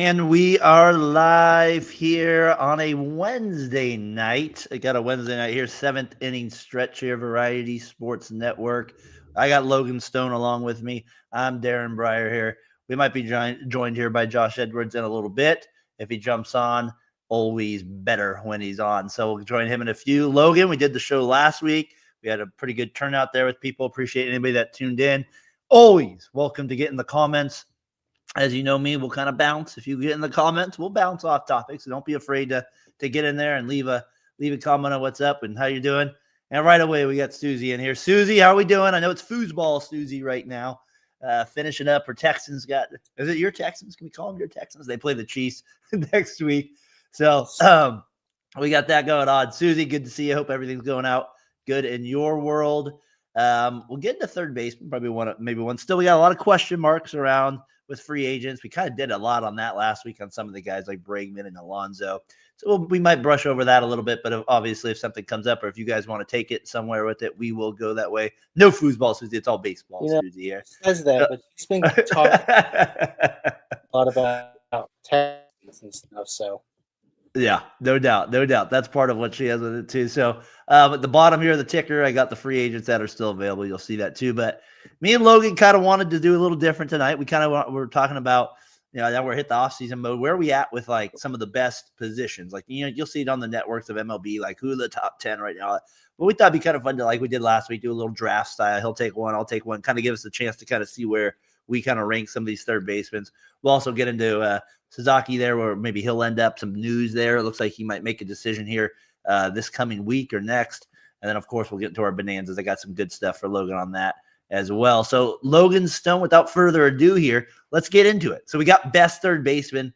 And we are live here on a Wednesday night. I got a Wednesday night here, 7th inning stretch here, Variety Sports Network. I got Logan Stone along with me. I'm Darren Breyer here. We might be joined here by Josh Edwards in a little bit. If he jumps on, always better when he's on. So we'll join him in a few. Logan, we did the show last week. We had a pretty good turnout there with people. Appreciate anybody that tuned in. Always welcome to get in the comments. As you know me, we'll kind of bounce. If you get in the comments, we'll bounce off topics. So don't be afraid to get in there and leave a comment on what's up and how you're doing. And right away, we got Susie in here. Susie, how are we doing? I know it's foosball Susie right now. Finishing up. Her Texans is it your Texans? Can we call them your Texans? They play the Chiefs next week. So we got that going on. Susie, good to see you. Hope everything's going out good in your world. We'll get into third baseman, maybe one. Still, we got a lot of question marks around with free agents. We kind of did a lot on that last week on some of the guys like Bregman and Alonso. So we might brush over that a little bit, but obviously if something comes up or if you guys want to take it somewhere with it, we will go that way. No foosball, Susie. It's all baseball, Susie here. Says that, but he's been talking a lot about Texans and stuff, so. Yeah, no doubt. That's part of what she has with it too. So at the bottom here of the ticker, I got the free agents that are still available. You'll see that too. But me and Logan kind of wanted to do a little different tonight. We're talking about, now we're hit the offseason mode. Where are we at with like some of the best positions? Like, you'll see it on the networks of MLB, like who are the top 10 right now. But we thought it'd be kind of fun to, like we did last week, do a little draft style. He'll take one, I'll take one, kind of give us a chance to kind of see where we kind of rank some of these third basemen. We'll also get into Sasaki there, where maybe he'll end up some news there. It looks like he might make a decision here this coming week or next. And then, of course, we'll get into our bonanzas. I got some good stuff for Logan on that as well. So Logan Stone, without further ado here, let's get into it. So we got best third baseman,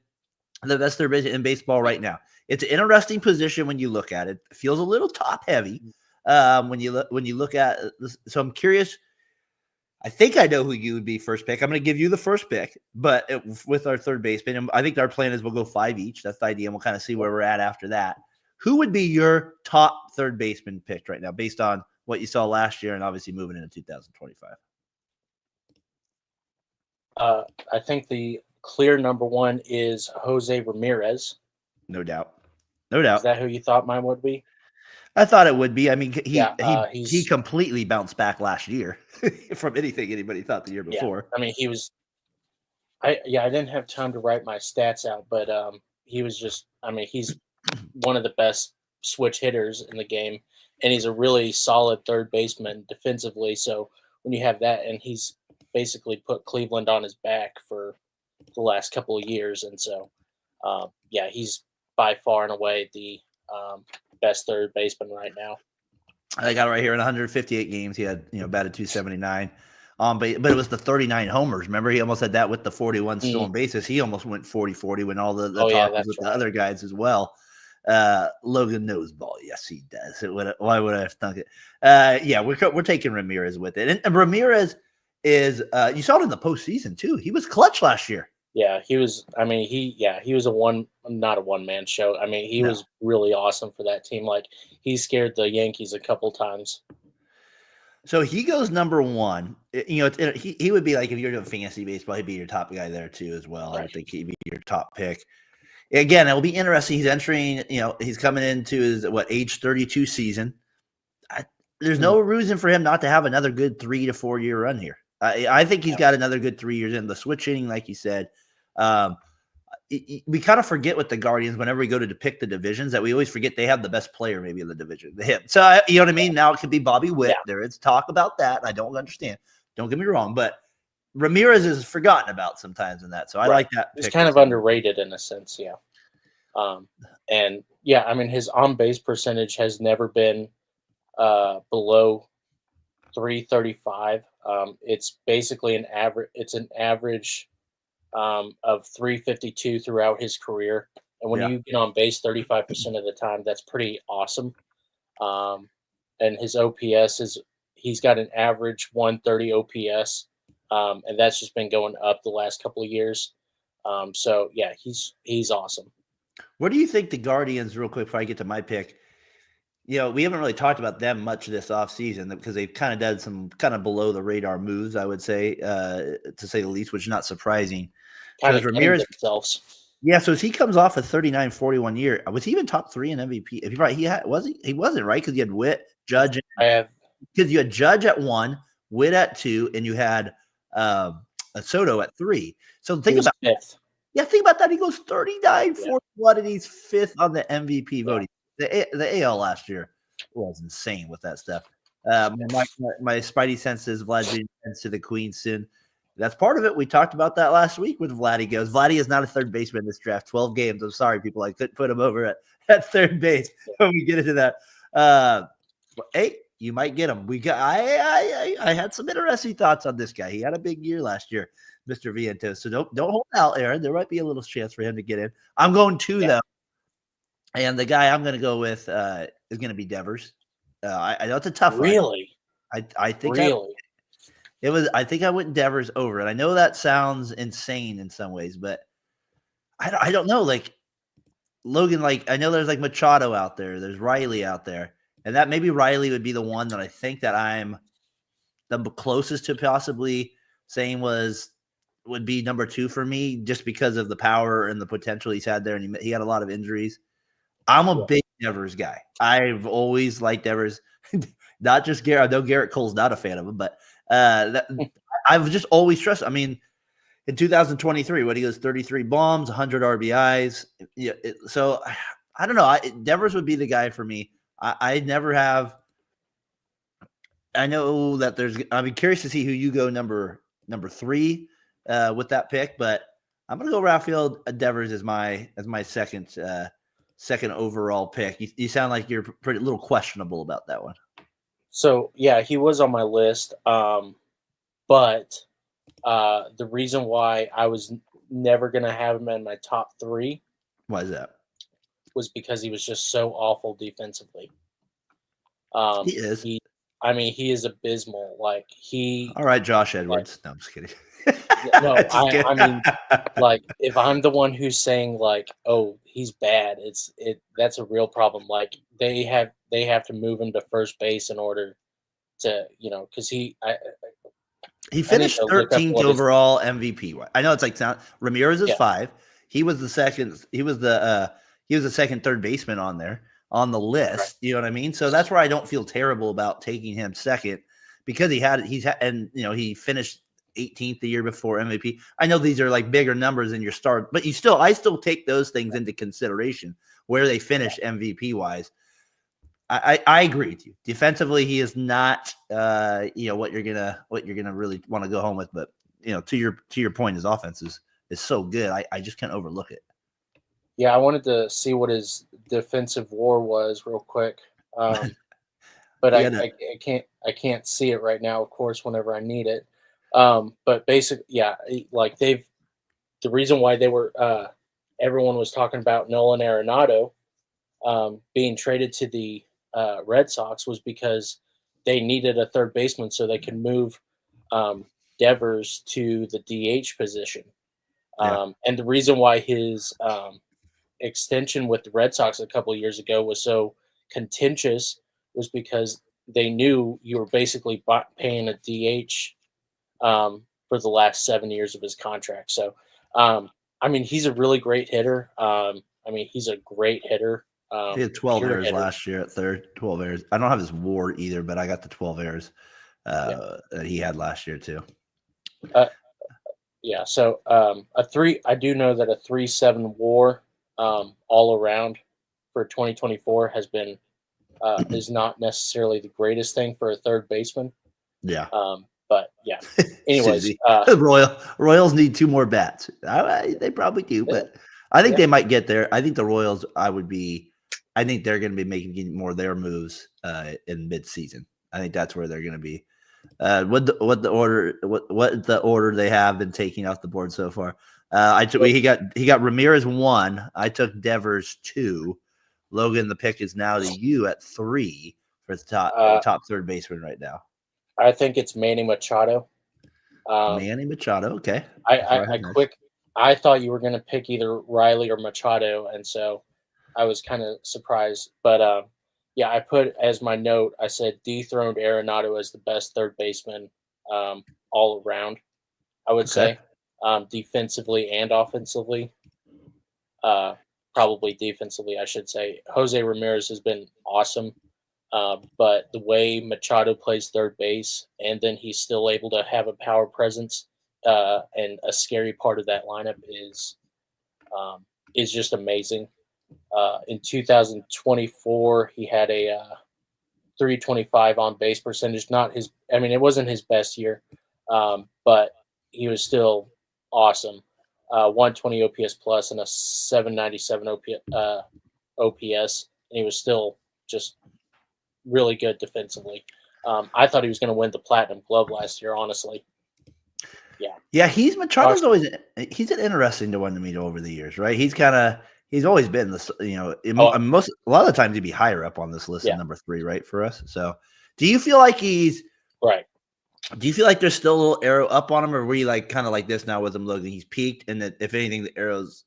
the best third baseman in baseball right now. It's an interesting position when you look at it. It feels a little top heavy when you look at this. So I'm curious. I think I know who you would be first pick. I'm going to give you the first pick, but with our third baseman, and I think our plan is we'll go 5 each. That's the idea. And we'll kind of see where we're at after that. Who would be your top third baseman picked right now based on what you saw last year and obviously moving into 2025? I think the clear number one is Jose Ramirez. No doubt. Is that who you thought mine would be? I thought it would be. I mean, he completely bounced back last year from anything anybody thought the year before. Yeah, I mean, he was. I didn't have time to write my stats out, but he was just. I mean, he's one of the best switch hitters in the game, and he's a really solid third baseman defensively. So when you have that, and he's basically put Cleveland on his back for the last couple of years, and so he's by far and away the best third baseman right now. I got it right here in 158 games. He had, batted 279. But it was the 39 homers. Remember, he almost had that with the 41 stolen bases. He almost went 40-40 when all the talk was with the other guys as well. Logan knows ball. Yes, he does. Why would I have thunk it? We're taking Ramirez with it. And Ramirez is you saw it in the postseason too. He was clutch last year. Yeah, he was. I mean, he was not a one-man show. I mean, he was really awesome for that team. Like, he scared the Yankees a couple times. So he goes number one. He would be like, if you're doing fantasy baseball, he'd be your top guy there too as well. Right. I would think he'd be your top pick. Again, it'll be interesting. He's entering. He's coming into his age 32 season. There's no reason for him not to have another good 3 to 4 year run here. I think he's got another good 3 years in the switch inning, like you said. We kind of forget with the Guardians whenever we go to pick the divisions that we always forget they have the best player maybe in the division. So you know what I mean? Now it could be Bobby Witt. Yeah. There is talk about that. I don't understand. Don't get me wrong, but Ramirez is forgotten about sometimes in that. So I like that. It's kind of underrated in a sense, yeah. I mean, his on-base percentage has never been below 335. It's basically an average. It's an average of 352 throughout his career. And when you get on base 35% of the time, that's pretty awesome. And his OPS he's got an average 130 OPS. And that's just been going up the last couple of years. He's awesome. What do you think the Guardians, real quick before I get to my pick? We haven't really talked about them much this offseason because they've kind of done some kind of below the radar moves, I would say, to say the least, which is not surprising. Kind of Ramirez themselves. Yeah, so as he comes off a 39-41 year, was he even top 3 in MVP? If you're right, he wasn't, right? Because you had Witt, Judge, because you had Judge at 1, Witt at 2, and you had a Soto at 3. So think about fifth. Yeah, think about that. He goes 39, Yeah. 41, and he's 5th on the MVP Yeah. voting. The AL last year was insane with that stuff. My spidey sense says Vlad being sent to the Queen soon. That's part of it. We talked about that last week with Vladdy goes. Vladdy is not a third baseman in this draft. 12 games. I'm sorry, people. I couldn't put him over at third base when we get into that. Hey, you might get him. I had some interesting thoughts on this guy. He had a big year last year, Mr. Vientos. So don't hold out, Aaron. There might be a little chance for him to get in. I'm going 2 though, and the guy I'm going to go with is going to be Devers. I know it's a tough one. Really? I think really. I think I went Devers over it. I know that sounds insane in some ways, but I don't know. Like Logan, like I know there's like Machado out there, there's Riley out there, and that maybe Riley would be the one that I think that I'm the closest to possibly saying would be number 2 for me, just because of the power and the potential he's had there, and he had a lot of injuries. I'm a big Devers guy. I've always liked Devers, not just Garrett. I know Garrett Cole's not a fan of him, but I've just always trusted. I mean, in 2023, when he goes 33 bombs, 100 RBIs. Yeah, so I don't know. Devers would be the guy for me. I never have. I know that I'd be curious to see who you go number 3 with that pick, but I'm gonna go Rafael Devers as my second overall pick. You sound like you're pretty little questionable about that one. So yeah, he was on my list, but the reason why I was never going to have him in my top 3 Why is that? was because he was just so awful defensively. He is. He is abysmal. Like All right, Josh Edwards. No, I'm just kidding. No, I mean, like if I'm the one who's saying like, oh, he's bad, that's a real problem. Like they have to move him to first base in order to, because he finished 13th overall MVP. I know it's like Ramirez is 5. He was the second. He was the second third baseman on there on the list. Right. You know what I mean? So that's where I don't feel terrible about taking him second, because he finished 18th the year before MVP. I know these are like bigger numbers than your start, but I still take those things into consideration where they finish MVP wise. I agree with you. Defensively, he is not what you're gonna really want to go home with. But to your point, his offense is so good. I just can't overlook it. Yeah, I wanted to see what his defensive WAR was real quick, but I can't see it right now. Of course, whenever I need it. But basically, yeah, like the reason why they were everyone was talking about Nolan Arenado being traded to the Red Sox was because they needed a third baseman so they could move Devers to the DH position. And the reason why his extension with the Red Sox a couple of years ago was so contentious was because they knew you were basically paying a DH for the last 7 years of his contract. So, he's a really great hitter. He's a great hitter. He had 12 errors last year at third. 12 errors. I don't have his WAR either, but I got the 12 errors that he had last year too. So I do know that a 3.7 WAR all around for 2024 has been is not necessarily the greatest thing for a third baseman. Yeah. But yeah. Anyways, Royals need 2 more bats. They probably do, but I think they might get there. I think the Royals. I think they're going to be making more of their moves in mid-season. I think that's where they're going to be. What the order they have been taking off the board so far. He got Ramirez 1. I took Devers 2. Logan, the pick is now to you at 3 for the top third baseman right now. I think it's Manny Machado. Manny Machado, okay. I thought you were going to pick either Riley or Machado, and so I was kind of surprised. But I put as my note, I said dethroned Arenado as the best third baseman all around, I would say, defensively and offensively. probably defensively, I should say. Jose Ramirez has been awesome. But the way Machado plays third base, and then he's still able to have a power presence, and a scary part of that lineup is just amazing. In 2024, he had a 325 on base percentage. Not his, I mean, it wasn't his best year, but he was still awesome. 120 OPS plus and a 797 OPS, and he was still just really good defensively. I thought he was going to win the Platinum Glove last year, honestly. Yeah, Machado's always he's an interesting one to meet over the years, right? He's always been this, a lot of the times he'd be higher up on this list than number 3, right, for us. So, do you feel like he's right? Do you feel like there's still a little arrow up on him, or were you like kind of like this now with him, Logan? He's peaked, and that if anything, the arrow's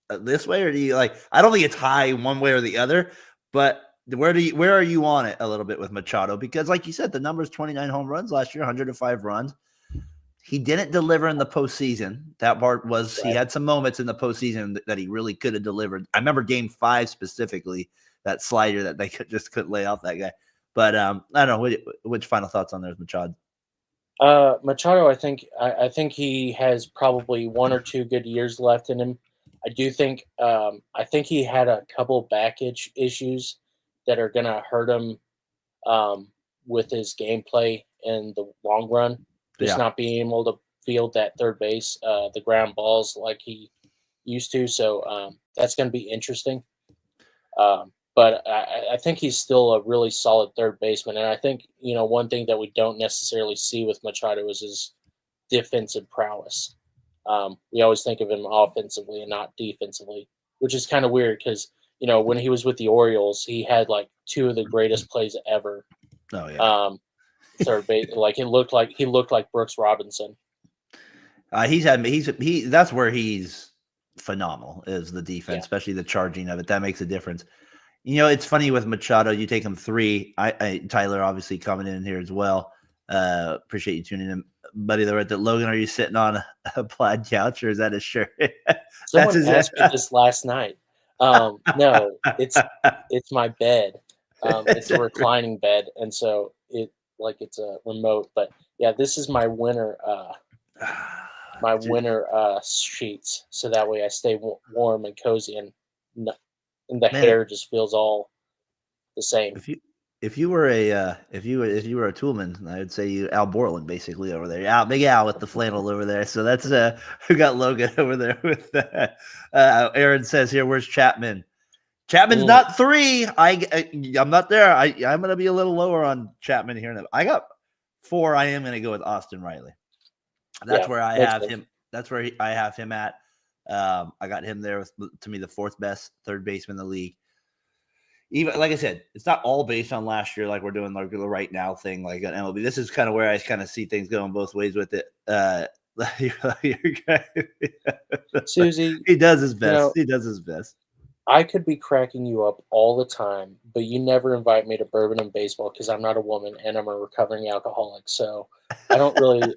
this way, or do you like? I don't think it's high one way or the other, but where are you on it a little bit with Machado? Because, like you said, the numbers 29 home runs last year, 105 runs. He didn't deliver in the postseason. That part was he had some moments in the postseason that he really could have delivered. I remember Game 5 specifically, that slider that they couldn't lay off that guy. But I don't know which final thoughts on there is Machado. Machado, I think he has probably 1 or 2 good years left in him. I do think he had a couple back issues that are going to hurt him with his gameplay in the long run. Just not being able to field that third base, the ground balls like he used to. So that's going to be interesting. But I think he's still a really solid third baseman. And I think, one thing that we don't necessarily see with Machado is his defensive prowess. We always think of him offensively and not defensively, which is kind of weird because, when he was with the Orioles, he had like 2 of the greatest plays ever. Oh, yeah. Third base, like he looked like Brooks Robinson. That's where he's phenomenal is the defense, especially the charging of it. That makes a difference. It's funny with Machado. You take him 3. Tyler obviously coming in here as well. Appreciate you tuning in, buddy. They're at the Logan. Are you sitting on a plaid couch or is that a shirt? Someone asked me this last night. No, it's my bed. It's a reclining bed, and so it's a remote. But yeah, this is my winter sheets, so that way I stay warm and cozy, and the hair just feels all the same. If you were a toolman, I would say you Al Borland basically over there. Big Al with the flannel over there. So that's we got Logan over there with Aaron says here, where's Chapman? Chapman's not 3. I'm not there. I'm gonna be a little lower on Chapman here. I got 4. I am gonna go with Austin Riley. That's where I have him. That's where I have him at. I got him there with, to me, the 4th best third baseman in the league. Even like I said, it's not all based on last year, like we're doing like the right now thing, like an MLB. This is kind of where I kind of see things going both ways with it. Susie, he does his best. He does his best. I could be cracking you up all the time, but you never invite me to bourbon and baseball because I'm not a woman and I'm a recovering alcoholic. So I don't really.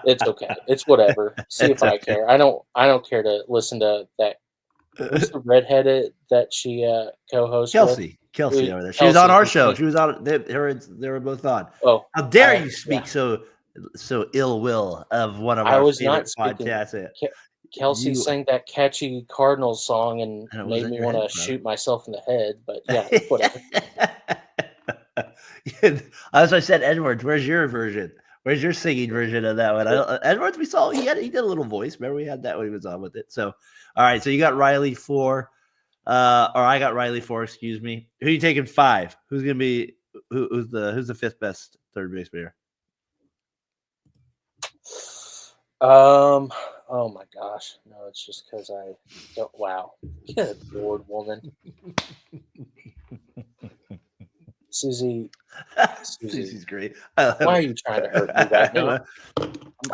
It's okay. It's whatever. See if I care. I don't care to listen to that. Who's the redheaded that she co-hosts? Kelsey over there. She was on our show. She was on. They were both on. Oh, how dare you speak so ill will of one of our favorite podcasts? Kelsey sang that catchy Cardinals song and made me want to shoot myself in the head. But yeah, whatever. As I said, Edwards, where's your version? Where's your singing version of that one? Edwards, we saw he did a little voice. Remember we had that when he was on with it. So, all right. So you got Riley 4, or I got Riley 4. Excuse me. Who are you taking 5? Who's gonna be who's the 5th best third baseman here? Oh my gosh. No, it's just because I don't. Wow. Good Lord, woman. Susie's great. Why are you trying to hurt me right now?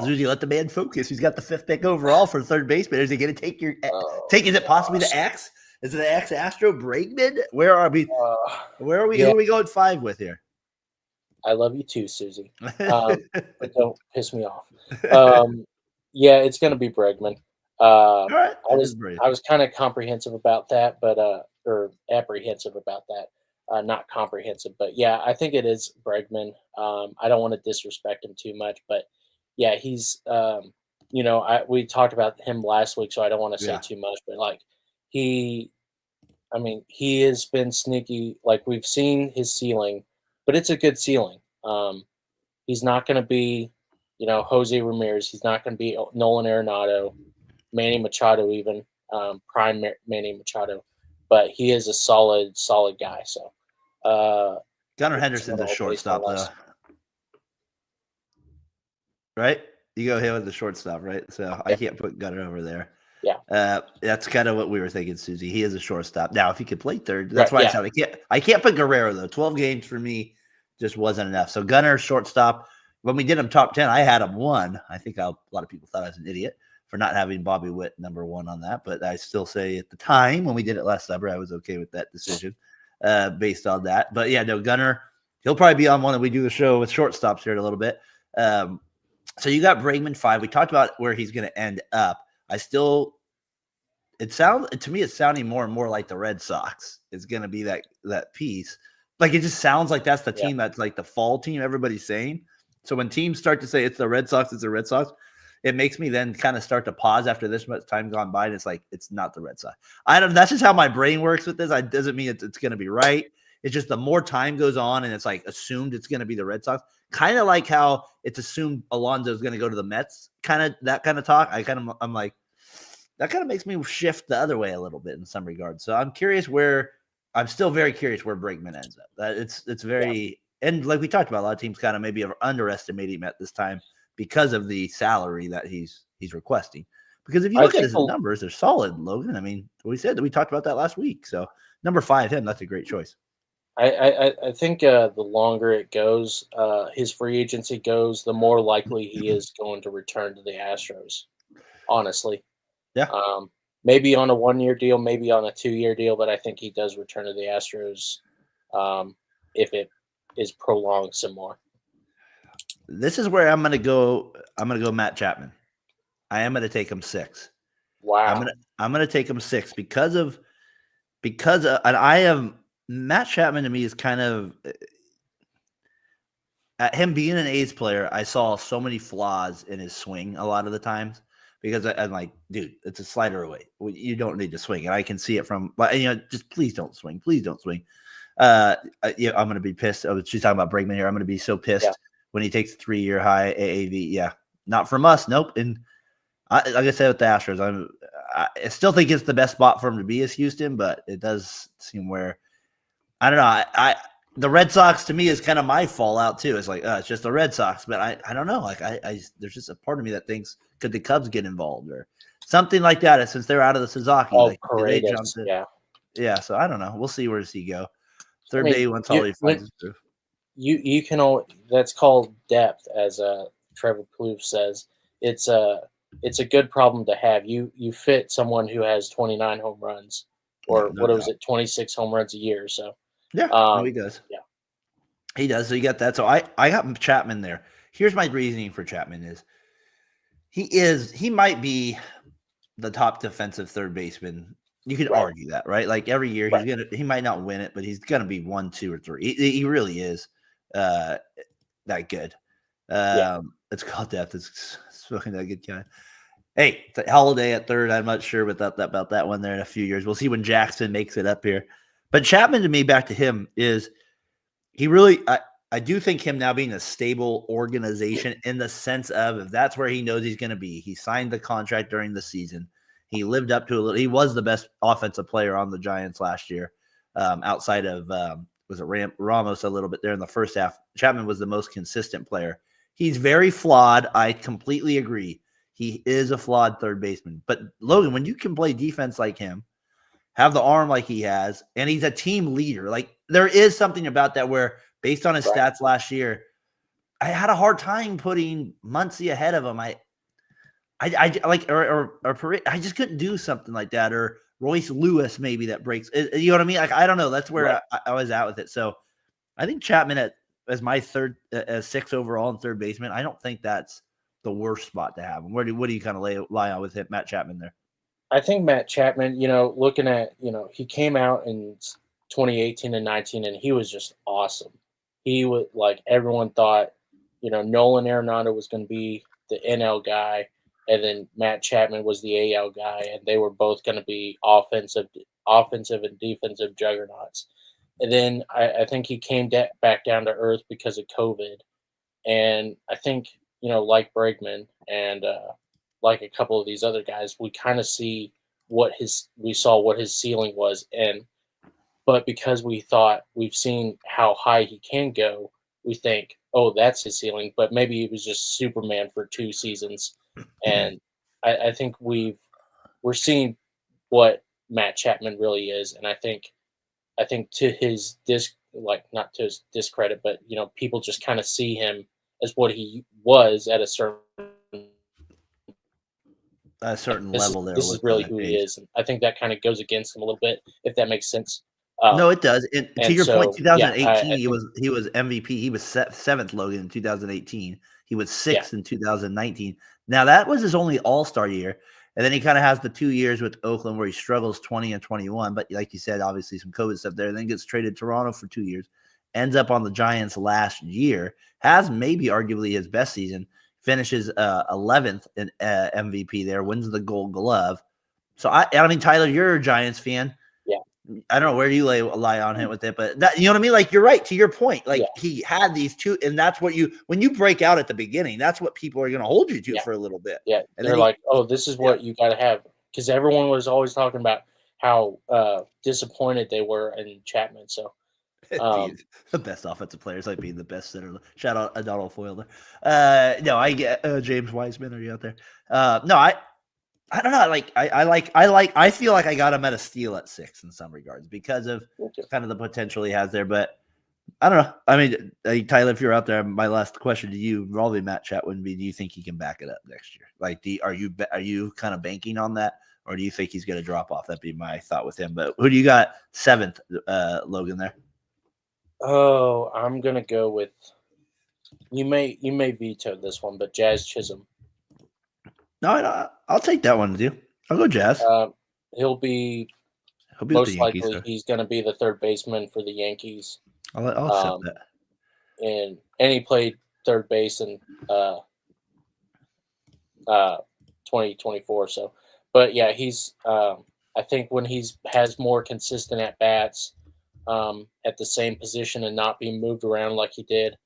Susie, let the man focus. He's got the 5th pick overall for third baseman. Is he going to take your take? Is it possibly the X? Is it the Astro Bregman? Where are we? Where are we? Who are we going 5 with here? I love you too, Susie. But don't piss me off. Um, yeah, it's going to be Bregman. All right, I that is was brave. I was kind of comprehensive about that, but or apprehensive about that. Not comprehensive, but yeah, I think it is Bregman. I don't want to disrespect him too much, but yeah, he's we talked about him last week, so I don't want to say Yeah. too much, but like he I mean, he has been sneaky. Like we've seen his ceiling, but it's a good ceiling. He's not going to be, Jose Ramirez. He's not going to be Nolan Arenado, Manny Machado, even prime Manny Machado. But he is a solid, solid guy. So Gunnar it's Henderson's not a all based on shortstop, though, us. right? You go here with the shortstop, right? So I Yeah, can't put Gunnar over there. yeah, That's kind of what we were thinking, Susie. He is a shortstop. Now, if he could play third, that's right. why I Yeah, said I can't put Guerrero though. 12 games for me just wasn't enough. So Gunnar, shortstop. When we did him top 10, I had him one. I think a lot of people thought I was an idiot for not having Bobby Witt number one on that, but I still say at the time when we did it last summer, I was okay with that decision based on that. But yeah, no, Gunnar, he'll probably be on one that we do the show with shortstops here in a little bit. So you got Bregman 5. We talked about where he's going to end up. It sounds to me it's sounding more and more like the Red Sox is going to be that piece. Like it just sounds like that's the yeah. team that's like the fall team everybody's saying. So when teams start to say it's the Red Sox, it makes me then kind of start to pause after this much time gone by, and it's like it's not the Red Sox. I don't. That's just how my brain works with this. It doesn't mean it's going to be right. It's just the more time goes on, and it's like assumed it's going to be the Red Sox. Kind of like how it's assumed Alonso is going to go to the Mets. Kind of that kind of talk. I'm like that kind of makes me shift the other way a little bit in some regards. So I'm still very curious where Bregman ends up. It's very and like we talked about, a lot of teams kind of maybe underestimating him at this time because of the salary that he's requesting. Because if you I look at think his numbers, they're solid, Logan. I mean, we talked about that last week. So number 5, him, that's a great choice. I think the longer it goes, his free agency goes, the more likely he is going to return to the Astros. Honestly, Yeah. maybe on a 1-year deal, maybe on a 2-year deal, but I think he does return to the Astros if it is prolonged some more. This is where I'm gonna go. I'm gonna go Matt Chapman. I am gonna take him 6. Wow. I'm gonna take him 6 and I am Matt Chapman to me is kind of at him being an A's player. I saw so many flaws in his swing a lot of the times because I'm like, dude, it's a slider away. You don't need to swing, and I can see it from. Just please don't swing. Please don't swing. I'm gonna be pissed. She's talking about Bregman here. I'm gonna be so pissed when he takes a 3-year high AAV. Yeah, not from us. Nope. And like I said with the Astros, I still think it's the best spot for him to be is Houston, but it does seem where I don't know. The Red Sox to me is kind of my fallout too. It's like it's just the Red Sox, but I don't know. Like there's just a part of me that thinks could the Cubs get involved or something like that? Since they're out of the Suzuki, Oh, like they Paredes. jumped in. Yeah. Yeah, so I don't know. We'll see where does he go. I Third mean, day once Holly finds his groove. you can only that's called depth, as Trevor Plouffe says. It's a good problem to have. You fit someone who has 29 home runs, or No what was doubt. it, 26 home runs a year. So Yeah, no, he does. yeah, He does. So you got that. So I got Chapman there. Here's my reasoning for Chapman is he might be the top defensive third baseman. You could right, argue that, right? Like every year right, he might not win it, but he's gonna be 1, 2, or 3. He really is that good. yeah, It's called depth. It's fucking that good guy. Hey, Holiday at third. I'm not sure about that one there in a few years. We'll see when Jackson makes it up here. But Chapman, to me, back to him is he really. I do think him now being a stable organization in the sense of if that's where he knows he's going to be. He signed the contract during the season. He lived up to a little. He was the best offensive player on the Giants last year, outside of was it Ramos a little bit there in the first half. Chapman was the most consistent player. He's very flawed. I completely agree. He is a flawed third baseman. But Logan, when you can play defense like him, have the arm like he has, and he's a team leader, like there is something about that where based on his right. stats last year, I had a hard time putting Muncy ahead of him. I like or I just couldn't do something like that, or Royce Lewis maybe that breaks. You know what I mean? Like I don't know. That's where Right. I was at with it. So I think Chapman at as my as 6 overall and third baseman, I don't think that's the worst spot to have him. What do you kind of lie on with him, Matt Chapman there? I think Matt Chapman, looking at, he came out in 2018 and 19 and he was just awesome. He was like everyone thought, Nolan Arenado was going to be the NL guy and then Matt Chapman was the AL guy and they were both going to be offensive and defensive juggernauts. And then I think he came back down to earth because of COVID. And I think, like Bregman and like a couple of these other guys, we kind of we saw what his ceiling was. But because we've seen how high he can go, we think, oh, that's his ceiling. But maybe he was just Superman for 2 seasons. And I think we're seeing what Matt Chapman really is. And I think to his not to his discredit, but people just kind of see him as what he was at a certain level there. This is really who he is, and I think that kind of goes against him a little bit, if that makes sense. No, it does. And to your point, 2018, he was MVP. He was 7th, Logan, in 2018. He was 6th in 2019. Now that was his only All-Star year, and then he kind of has the 2 years with Oakland where he struggles 20 and 21. But like you said, obviously some COVID stuff there. Then gets traded to Toronto for 2 years, ends up on the Giants last year. Has maybe arguably his best season. Finishes 11th in MVP there. Wins the Gold Glove. So I mean, Tyler, you're a Giants fan. Yeah. I don't know where do you lie on him with it, but that, you know what I mean? Like, you're right to your point. Like he had these two, and that's what when you break out at the beginning, that's what people are going to hold you to for a little bit. Yeah. And they're like, oh, this is what you got to have. Because everyone was always talking about how disappointed they were in Chapman. So the best offensive players like being the best center. Shout out Donald Foyle there. No, I get James Wiseman. Are you out there? No, I don't know. Like I feel like I got him at a steal at 6 in some regards because of kind of the potential he has there. But I don't know. I mean, Tyler, if you're out there, my last question to you, probably Matt Chat would be: do you think he can back it up next year? Like, are you kind of banking on that, or do you think he's going to drop off? That'd be my thought with him. But who do you got 7th, Logan? There. Oh, I'm gonna go with you. May veto this one, but Jazz Chisholm. No, I'll take that one with you. I'll go Jazz. He'll be most likely he's going to be the third baseman for the Yankees. I'll accept that. And he played third base in 2024. So, but yeah, he's. I think when has more consistent at bats at the same position and not being moved around like he did,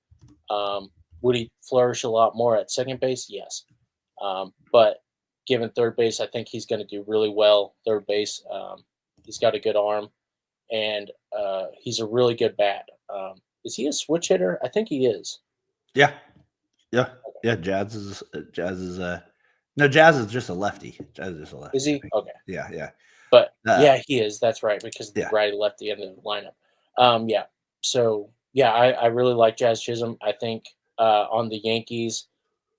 would he flourish a lot more at second base? Yes. But given third base, I think he's going to do really well. Third base, he's got a good arm, and he's a really good bat. Is he a switch hitter? I think he is. Yeah. Jazz is no, Jazz is just a lefty. Jazz is just a lefty. Is he? Okay. Yeah. But yeah, he is. That's right, because of the righty lefty end of the lineup. Yeah. So yeah, I really like Jazz Chisholm. I think on the Yankees,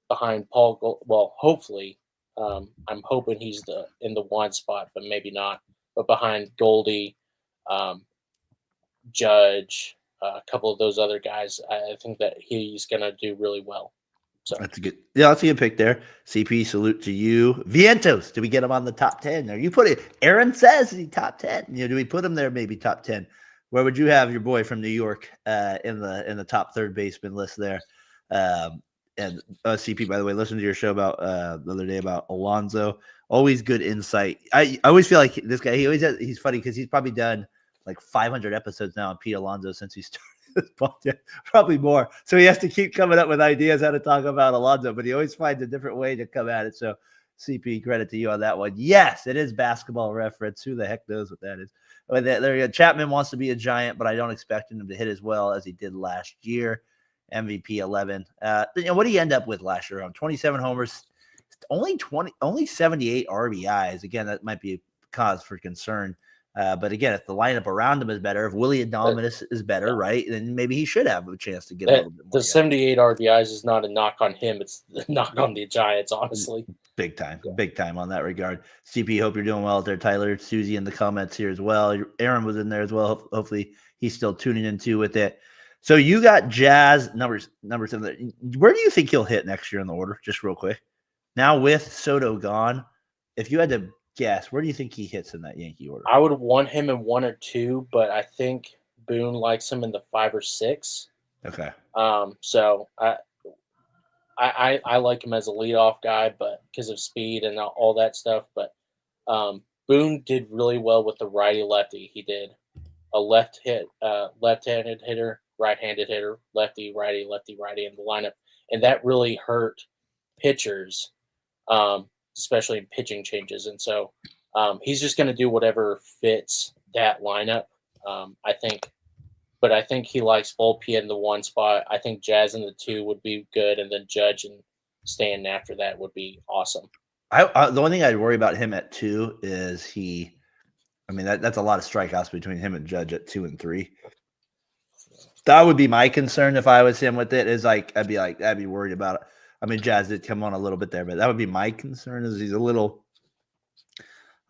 behind Paul, well, hopefully, I'm hoping he's in the 1 spot, but maybe not. But behind Goldie, Judge, a couple of those other guys, I think that he's going to do really well. So that's a good. Yeah, that's a good pick there. CP, salute to you. Vientos, do we get him on the top 10? Or you put it? Aaron says he top 10. Do we put him there? Maybe top 10. Where would you have your boy from New York in the top third baseman list there? And CP, by the way, listened to your show about the other day about Alonso. Always good insight. I always feel like this guy. He's funny because he's probably done like 500 episodes now on Pete Alonso since he started this podcast, probably more. So he has to keep coming up with ideas how to talk about Alonso, but he always finds a different way to come at it. So CP, credit to you on that one. Yes, it is Basketball Reference. Who the heck knows what that is? But there you go. Chapman wants to be a Giant, but I don't expect him to hit as well as he did last year. MVP 11. What did he end up with last year? On 27 homers, only 78 RBIs. Again, that might be a cause for concern. But again, if the lineup around him is better, if Willie Adames is better, right, then maybe he should have a chance to get a little bit more. The 78 RBIs is not a knock on him; it's a knock on the Giants, honestly. Big time on that regard. CP, hope you're doing well out there, Tyler. Susie in the comments here as well. Aaron was in there as well. Hopefully, he's still tuning in too with it. So you got Jazz number 7. Where do you think he'll hit next year in the order? Just real quick. Now with Soto gone, if you had to guess, where do you think he hits in that Yankee order? I would want him in 1 or 2, but I think Boone likes him in the 5 or 6. Okay. So I like him as a leadoff guy, but because of speed and all that stuff. But Boone did really well with the righty lefty. He did a left-handed hitter, right-handed hitter, lefty righty in the lineup, and that really hurt pitchers, especially in pitching changes. And so he's just going to do whatever fits that lineup. I think. But I think he likes Volpe in the 1 spot. I think Jazz in the 2 would be good, and then Judge and Stanton after that would be awesome. The only thing I'd worry about him at 2 is that's a lot of strikeouts between him and Judge at 2 and 3. That would be my concern if I was him with it. I'd be worried about it. I mean, Jazz did come on a little bit there, but that would be my concern. Is he's a little,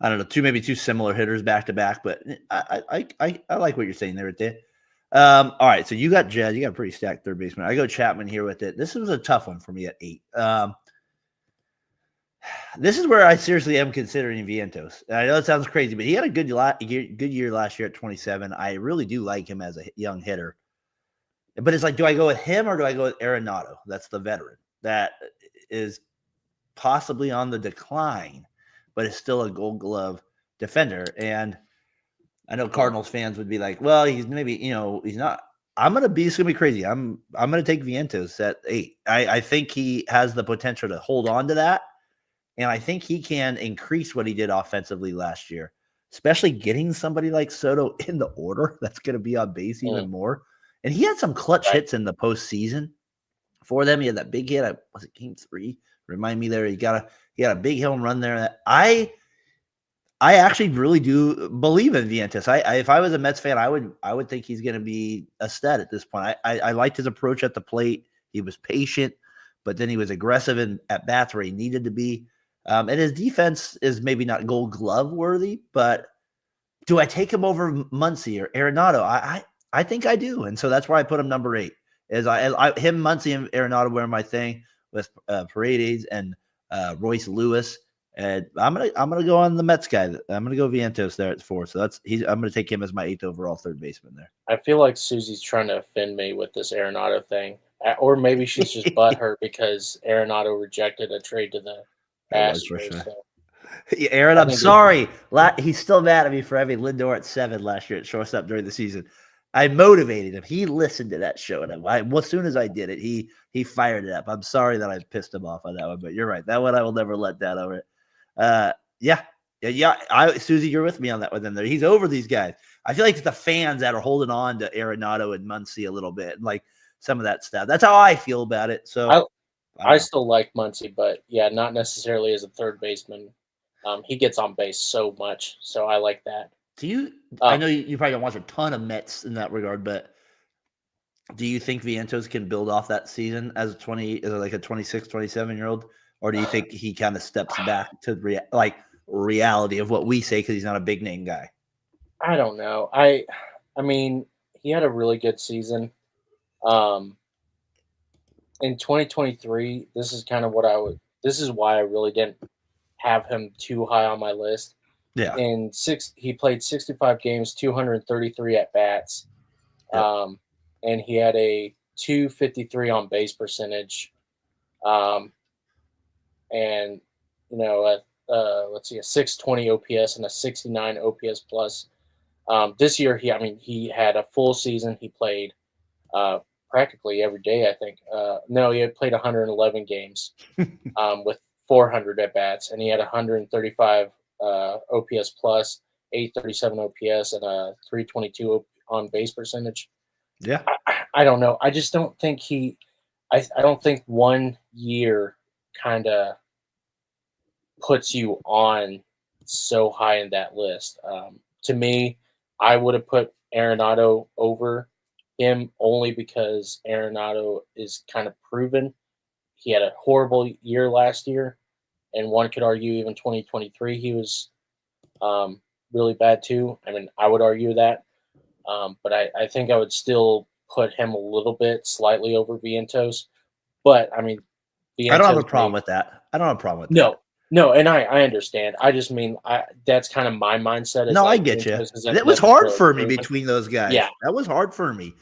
I don't know, maybe two similar hitters back to back. But I like what you're saying there, right? All right, so you got Jazz. You got a pretty stacked third baseman. I go Chapman here with it. This was a tough one for me at 8. This is where I seriously am considering Vientos. I know it sounds crazy, but he had a good year last year at 27. I really do like him as a young hitter. But it's like, do I go with him or do I go with Arenado? That's the veteran that is possibly on the decline, but is still a Gold Glove defender. And I know Cardinals fans would be like, well, he's maybe, he's not. It's gonna be crazy. I'm gonna take Vientos at 8. I think he has the potential to hold on to that. And I think he can increase what he did offensively last year, especially getting somebody like Soto in the order that's going to be on base even more. And he had some clutch hits in the postseason for them. He had that big hit. Was it game 3? Remind me there. He got a big home run there. I actually really do believe in Vientos. If I was a Mets fan, I would think he's going to be a stud at this point. I liked his approach at the plate. He was patient, but then he was aggressive at bats where he needed to be. And his defense is maybe not Gold Glove worthy, but do I take him over Muncy or Arenado? I think I do, and so that's where I put him number 8. Him, Muncy, and Arenado were my thing with Paredes and Royce Lewis, and I'm gonna go on the Mets guy. I'm gonna go Vientos there at 4. So I'm gonna take him as my 8th overall third baseman there. I feel like Susie's trying to offend me with this Arenado thing, or maybe she's just butthurt because Arenado rejected a trade to the Astros. So. Aaron, I'm sorry. He's still mad at me for having Lindor at 7 last year at shortstop during the season. I motivated him. He listened to that show, and as soon as I did it, he fired it up. I'm sorry that I pissed him off on that one, but you're right. That one I will never let down over it. Yeah. Susie, you're with me on that one. Then he's over these guys. I feel like it's the fans that are holding on to Arenado and Muncy a little bit, and like some of that stuff. That's how I feel about it. So. I still like Muncy, but yeah, not necessarily as a third baseman. He gets on base so much, so I like that. Do you? I know you probably don't watch a ton of Mets in that regard, but do you think Vientos can build off that season as a 26, 27-year-old, or do you think he kind of steps back to reality of what we say because he's not a big name guy? I don't know. I mean, he had a really good season. In 2023, this is kind of what this is why I really didn't have him too high on my list. Yeah. He played 65 games, 233 at bats. Yep. And he had a 253 on base percentage. And let's see, a 620 OPS and a 69 OPS plus. This year he had a full season. He played practically every day, I think. He had played 111 games with 400 at bats, and he had 135 OPS plus, 837 OPS, and a 322 on base percentage. Yeah, I don't know. I just don't think I don't think 1 year kind of puts you on so high in that list. To me, I would have put Arenado over him only because Arenado is kind of proven. He had a horrible year last year, and one could argue even 2023 he was really bad too. I mean, I would argue that, but I think I would still put him a little bit slightly over Vientos. But I mean, I don't have a Vientos problem made with that. I don't have a problem with that. no, no, and I understand. I just mean that's kind of my mindset is No, I like get you. Vientos isn't That was hard necessarily for me proven. between those guys. Yeah, That was hard for me.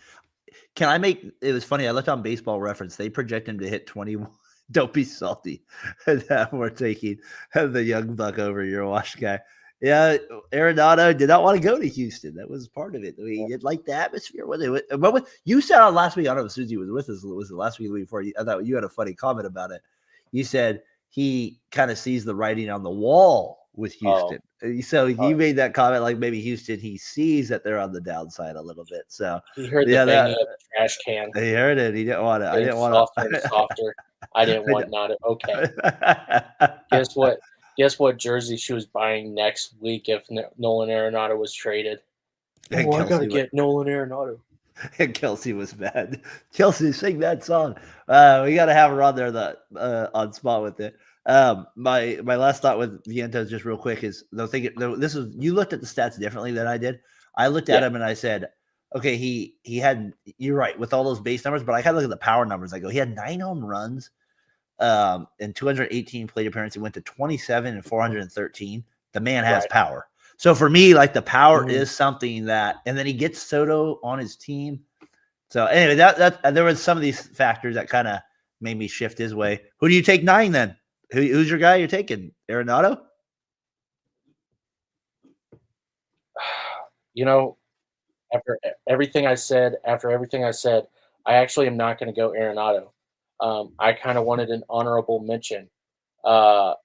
Can I make it was funny. I looked on Baseball Reference. They project him to hit 21. Don't be salty. That we're taking the young buck over your wash guy. Yeah, Arenado did not want to go to Houston. That was part of it. He didn't like the atmosphere. What you said on last week, I don't know if Susie was with us. Was it last week or the week before? I thought you had a funny comment about it. You said he kind of sees the writing on the wall with Houston. So he made that comment like maybe Houston, he sees that they're on the downside a little bit. So he heard the yeah, banging of the trash can. he heard it. He didn't want it. I Getting didn't want softer and to. softer. I didn't want not okay. Guess what? Guess what jersey she was buying next week if Nolan Arenado was traded? And Oh, I gotta Kelsey, get Nolan Arenado. and Kelsey was mad. Kelsey, sing that song. We got to have her on there on spot with it. My last thought with Vientos, just real quick, is this is you looked at the stats differently than I did. I looked at him and I said, okay, he had, you're right with all those base numbers, but I kind of look at the power numbers. I go, he had 9 home runs, and 218 plate appearances. He went to 27 and 413. The man has power. So for me, like the power is something that, and then he gets Soto on his team. So anyway, that there was some of these factors that kind of made me shift his way. Who do you take 9 then? Who's your guy you're taking? Arenado? You know, after everything I said, I actually am not going to go Arenado. I kind of wanted an honorable mention. Well,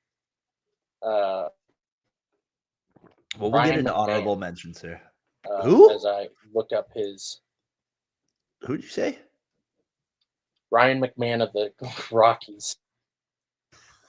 we'll get Ryan into McMahon, honorable mentions here. as I look up his. Who'd you say? Ryan McMahon of the Rockies.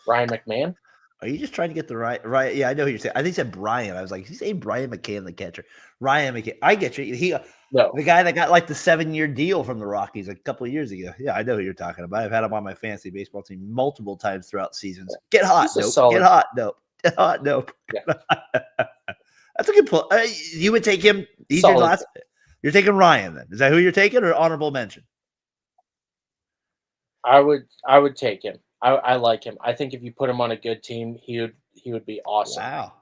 Ryan McMahon? Are you just trying to get the right? Yeah, I know who you're saying. I think he said Brian. I was like, he's saying Brian McCann, the catcher. Ryan McCann. I get you. The guy that got like the 7-year deal from the Rockies a couple of years ago. Yeah, I know who you're talking about. I've had him on my fantasy baseball team multiple times throughout seasons. Get hot, nope. Get hot, nope. Get hot, nope. Yeah. That's a good point. You would take him. He's your last. You're taking Ryan then. Is that who you're taking, or honorable mention? I would take him. I like him. I think if you put him on a good team, he would be awesome. Wow.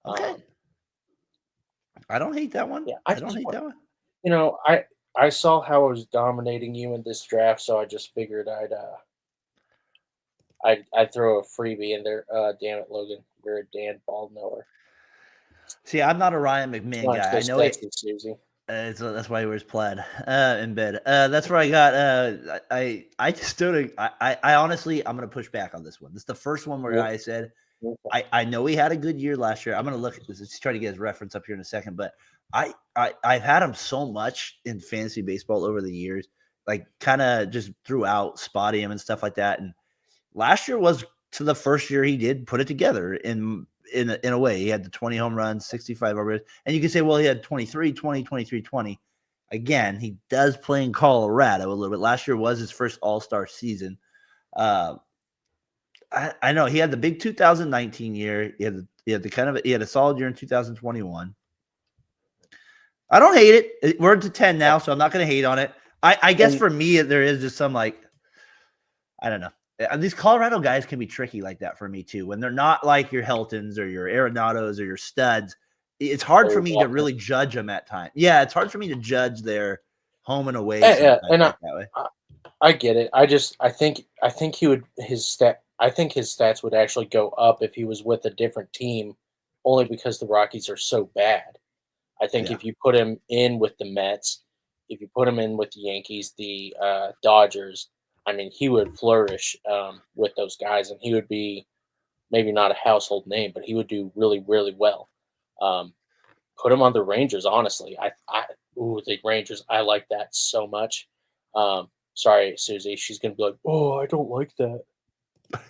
Okay. I don't hate that one. Yeah, I don't hate that one. You know, I saw how I was dominating you in this draft, so I just figured I'd throw a freebie in there. Damn it, Logan, you're a Dan ball knower. See, I'm not a Ryan McMahon guy. I know it, Susie. So that's why he wears plaid in bed. That's where I got. I just don't. I honestly, I'm going to push back on this one. This is the first one where I said, I know he had a good year last year. I'm going to look at this. Let's try to get his reference up here in a second. But I've had him so much in fantasy baseball over the years, like kind of just throughout spotting him and stuff like that. And last year was to the first year he did put it together in a way. He had the 20 home runs, 65 runs. And you can say, well, he had 23, 20, 23, 20. Again, he does play in Colorado a little bit. Last year was his first all-star season. I know he had the big 2019 year. He had a solid year in 2021. I don't hate it. We're to 10 now, so I'm not going to hate on it. I guess for me, there is just some like, I don't know. These Colorado guys can be tricky like that for me too. When they're not like your Heltons or your Arenados or your studs, it's hard for me to really judge them at times. Yeah, it's hard for me to judge their home and away. And I get it. I think his stats would actually go up if he was with a different team, only because the Rockies are so bad. I think if you put him in with the Mets, if you put him in with the Yankees, the Dodgers, I mean, he would flourish with those guys, and he would be maybe not a household name, but he would do really, really well. Put him on the Rangers, honestly. The Rangers, I like that so much. Sorry, Susie, she's gonna be like, "Oh, I don't like that."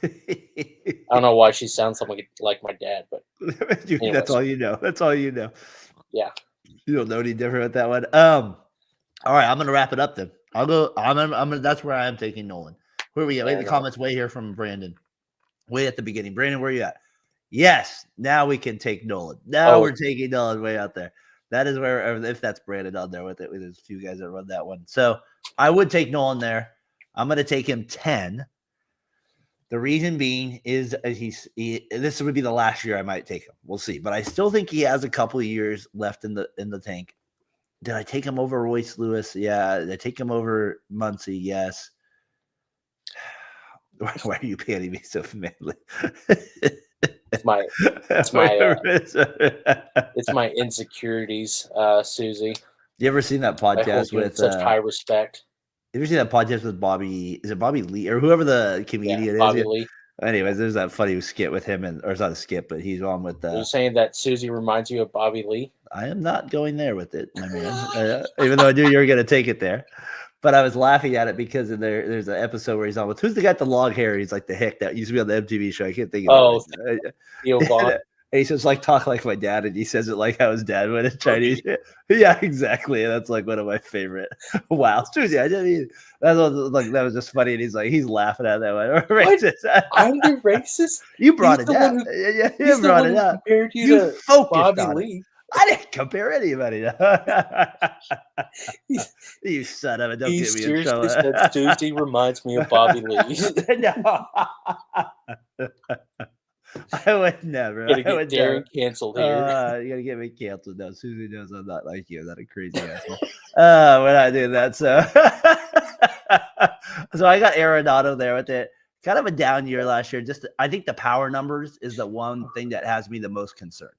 I don't know why she sounds something like my dad, but anyways. That's all you know. That's all you know. Yeah, you don't know any different with that one. All right, I'm gonna wrap it up then. I'll go. I'm gonna. That's where I am taking Nolan. Where are we at? Wait, the comments way here from Brandon. Way at the beginning, Brandon. Where are you at? Yes. Now we can take Nolan. Now we're taking Nolan way out there. That is where, if that's Brandon on there with it, there's a few guys that run that one. So I would take Nolan there. I'm going to take him 10. The reason being is this would be the last year I might take him. We'll see, but I still think he has a couple of years left in the tank. Did I take him over Royce Lewis? Yeah. Did I take him over Muncie? Yes. Why are you panning me so familiarly? It's my insecurities, Susie. You ever seen that podcast with such high respect? You ever seen that podcast with Bobby? Is it Bobby Lee or whoever the comedian is? Bobby Lee. Anyways, there's that funny skit with him, or it's not a skit, but he's on with. Are you saying that Susie reminds you of Bobby Lee? I am not going there with it, my man. Even though I knew you were going to take it there, but I was laughing at it because there's an episode where he's on with who's the guy with the long hair? He's like the hick that used to be on the MTV show. I can't think of it. Theo Vaughn. He says like talk like my dad, and he says it like how his dad would in Chinese. Yeah, exactly. That's like one of my favorite. Wow, Susie, I mean that was just funny, and he's laughing at that one. Racist. I'm the racist. You brought it up. Yeah, you brought it up. Compared you to Bobby Lee. I didn't compare anybody. You son of a! Don't get me in trouble. Said Susie reminds me of Bobby Lee. No. I would never. You're gonna get Darren canceled here. You're gonna get me canceled now. Susie knows I'm not like you. I'm not a crazy asshole. We're not doing that. So, so I got Arenado there with it. Kind of a down year last year. I think the power numbers is the one thing that has me the most concerned.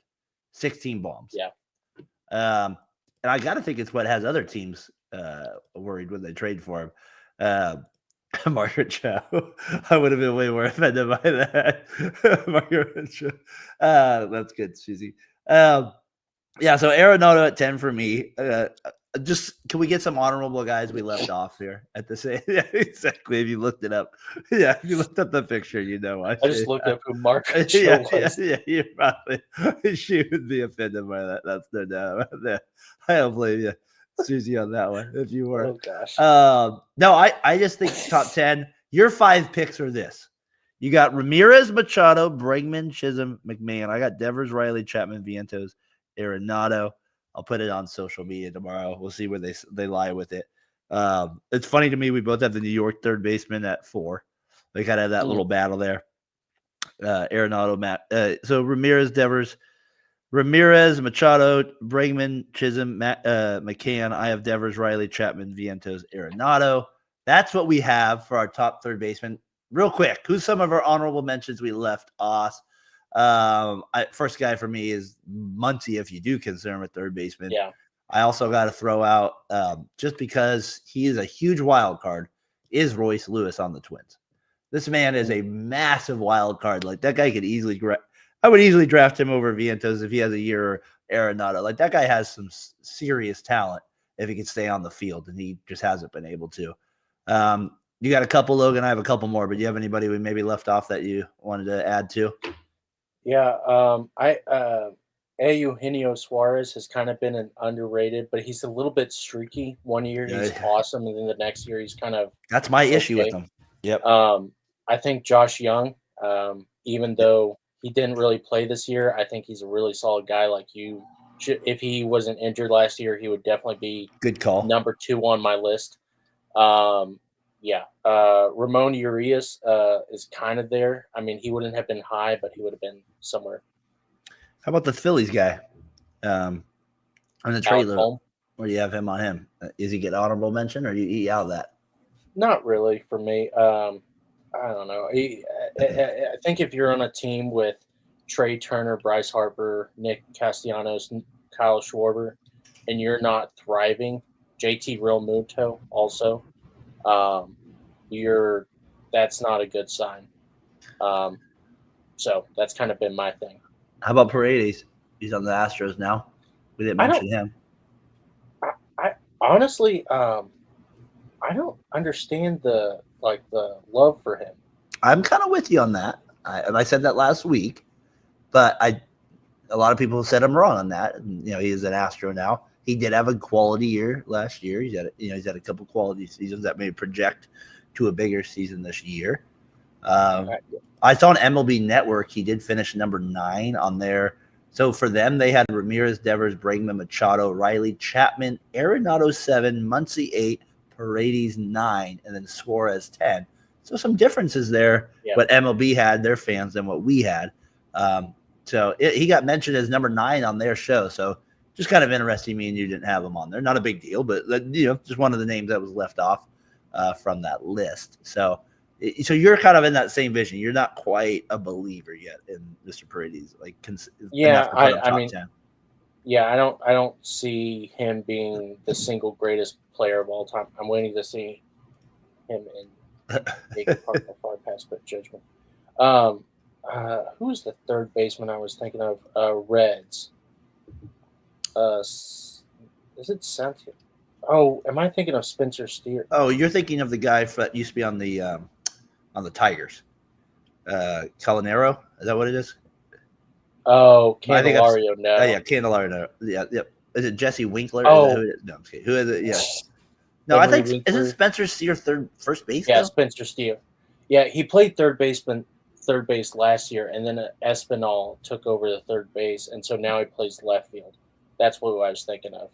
16 bombs. Yeah. And I got to think it's what has other teams worried when they trade for him. Margaret Cho. I would have been way more offended by that. Margaret Cho. That's good, Susie. Yeah, so Arenado at 10 for me. Just can we get some honorable guys we left off here at the same? Yeah, exactly. If you looked it up, yeah, if you looked up the picture, you know. I just looked up who Margaret Cho was. Yeah, you probably she would be offended by that. That's no doubt. I don't blame you, Susie, on that one. If you were, oh gosh, no, I just think top 10. Your 5 picks are this. You got Ramirez, Machado, Bregman, Chisholm, McMahon. I got Devers, Riley, Chapman, Vientos, Arenado. I'll put it on social media tomorrow. We'll see where they lie with it. It's funny to me. We both have the New York third baseman at 4. They kind of have that little battle there. Arenado, Matt. So Ramirez, Devers, Machado, Bregman, Chisholm, McCann. I have Devers, Riley, Chapman, Vientos, Arenado. That's what we have for our top third baseman. Real quick, who's some of our honorable mentions we left off? First guy for me is Muncie, if you do consider him a third baseman. Yeah. I also got to throw out, just because he is a huge wild card, is Royce Lewis on the Twins. This man is a massive wild card. Like that guy could easily I would easily draft him over Vientos if he has a year Arenado. Like that guy has some serious talent if he can stay on the field, and he just hasn't been able to. You got a couple, Logan. I have a couple more, but do you have anybody we maybe left off that you wanted to add to? Yeah, Eugenio Suarez has kind of been underrated, but he's a little bit streaky. One year he's awesome, and then the next year he's kind of that's my issue with him. Yep. I think Josh Young, even though he didn't really play this year, I think he's a really solid guy. Like if he wasn't injured last year, he would definitely be good call. Number 2 on my list. Ramon Urias is kind of there. I mean, he wouldn't have been high, but he would have been somewhere. How about the Phillies guy? On the trailer, where do you have him on him? Is he get honorable mention, or do you eat out of that? Not really for me. I don't know. I think if you're on a team with Trey Turner, Bryce Harper, Nick Castellanos, Kyle Schwarber, and you're not thriving, JT Realmuto also, that's not a good sign. So that's kind of been my thing. How about Paredes? He's on the Astros now. We didn't mention him. I honestly, I don't understand the love for him. I'm kind of with you on that. I said that last week, but a lot of people said I'm wrong on that. And, he is an Astro now. He did have a quality year last year. He's had a couple quality seasons that may project to a bigger season this year. I saw on MLB Network he did finish number 9 on there. So for them, they had Ramirez, Devers, Bregman, Machado, Riley, Chapman, Arenado 7, Muncie 8, Paredes 9, and then Suarez 10. So some differences there. Yeah. What MLB had their fans than what we had. He got mentioned as number 9 on their show. So just kind of interesting. Me and you didn't have him on there. Not a big deal, but just one of the names that was left off from that list. So you're kind of in that same vision. You're not quite a believer yet in Mr. Paredes. I don't see him being the single greatest player of all time. I'm waiting to see him in big part of far past but judgment. Who was the third baseman I was thinking of? Reds. Is it Santiago? Oh, am I thinking of Spencer Steer? Oh, you're thinking of the guy that used to be on the Tigers. Calinero, is that what it is? Oh, Candelario. No. Oh, yeah, Candelario. Yeah, yep. Is it Jesse Winkler? Oh, who no, I'm kidding. Who is it? Yeah. No, I think isn't Spencer Steer first base? Yeah, though? Spencer Steer. Yeah, he played third base last year, and then Espinal took over the third base, and so now he plays left field. That's what I was thinking of.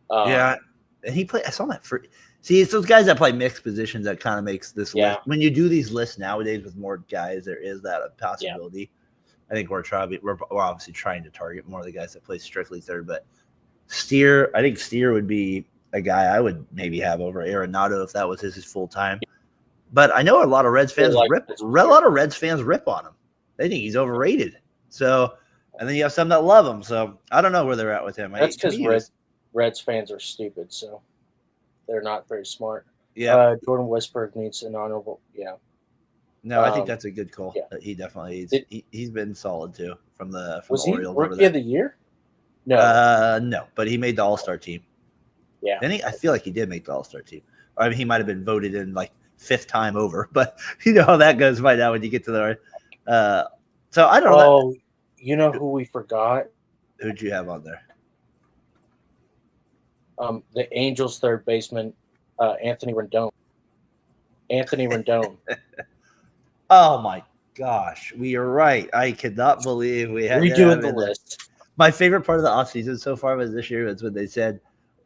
Yeah, and he played. I saw that for. See, it's those guys that play mixed positions that kind of makes this list. When you do these lists nowadays with more guys, there is that a possibility. Yeah. I think we're obviously trying to target more of the guys that play strictly third, but I think Steer would be a guy I would maybe have over Arenado if that was his full time. But I know a lot of Reds fans rip on him. They think he's overrated. So, and then you have some that love him. So I don't know where they're at with him. That's because Reds fans are stupid, so they're not very smart. Yeah. Jordan Westberg needs an honorable. Yeah. No, I think that's a good call. Yeah. He definitely he's been solid too from the Orioles. Was he Rookie of the Year? No. No, but he made the All-Star team. Yeah. And I feel like he did make the All-Star team. I mean, he might have been voted in like 5th time over, but you know how that goes by now when you get to the so I don't know. Oh, you know who we forgot? Who'd you have on there? The Angels third baseman, Anthony Rendon. Oh my gosh, we are right. I cannot believe we had redoing the list. My favorite part of the offseason so far was this year was when they said,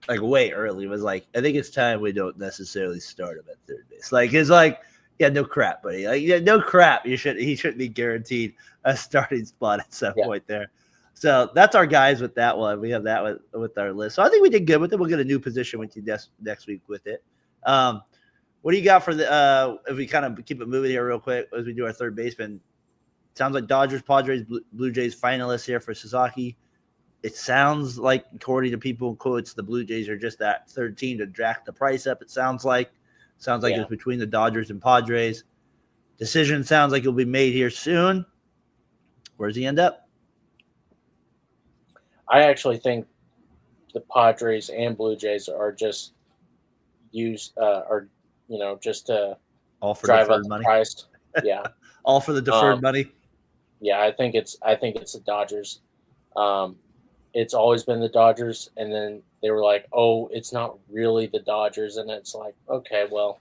like way early, was like, I think it's time we don't necessarily start him at third base. Like it's like, yeah, no crap, buddy. Like, yeah, no crap. He shouldn't be guaranteed a starting spot at some point there. So that's our guys with that one. We have that with our list. So I think we did good with it. We'll get a new position with you next week with it. What do you got for the if we kind of keep it moving here real quick as we do our third baseman? Sounds like Dodgers, Padres, Blue Jays finalists here for Sasaki. It sounds like, according to people in quotes, the Blue Jays are just that third team to jack the price up. It sounds like it's between the Dodgers and Padres. Decision sounds like it'll be made here soon. Where does he end up? I actually think the Padres and Blue Jays are just just to all for drive deferred up money. The price. Yeah, all for the deferred money. Yeah, I think it's the Dodgers. It's always been the Dodgers, and then they were like, "Oh, it's not really the Dodgers," and it's like, okay, well,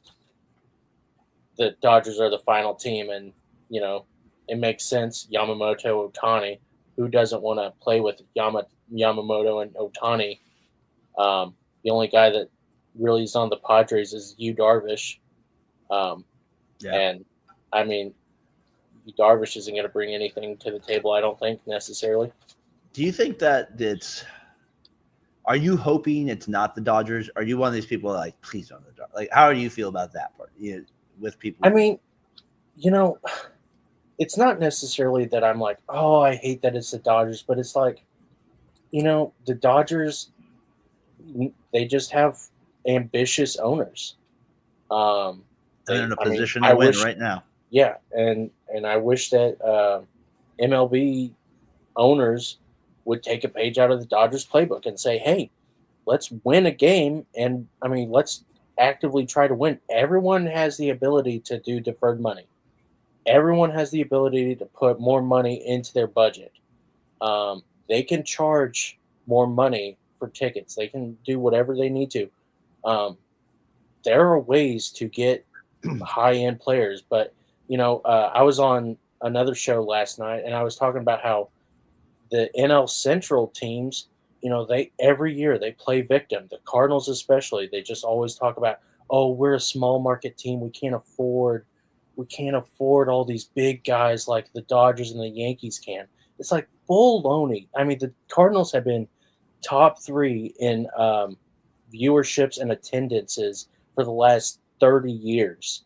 the Dodgers are the final team, and it makes sense. Yamamoto, Ohtani, who doesn't want to play with Yamamoto and Ohtani? The only guy that really is on the Padres is Yu Darvish, and I mean, Yu Darvish isn't going to bring anything to the table. I don't think necessarily. Do you think that are you hoping it's not the Dodgers? Are you one of these people like, please don't the Dodgers? Like, how do you feel about that part? With people? I mean, it's not necessarily that I'm like, oh, I hate that it's the Dodgers, but it's like, the Dodgers, they just have ambitious owners. They're in a position to win right now. Yeah, and I wish that MLB owners would take a page out of the Dodgers playbook and say, hey, let's win a game. And let's actively try to win. Everyone has the ability to do deferred money. Everyone has the ability to put more money into their budget. They can charge more money for tickets. They can do whatever they need to. There are ways to get high-end players. But, I was on another show last night, and I was talking about how the NL Central teams, they every year they play victim. The Cardinals especially, they just always talk about, oh, we're a small market team. We can't afford all these big guys like the Dodgers and the Yankees can. It's like baloney. I mean, the Cardinals have been top 3 in viewerships and attendances for the last 30 years,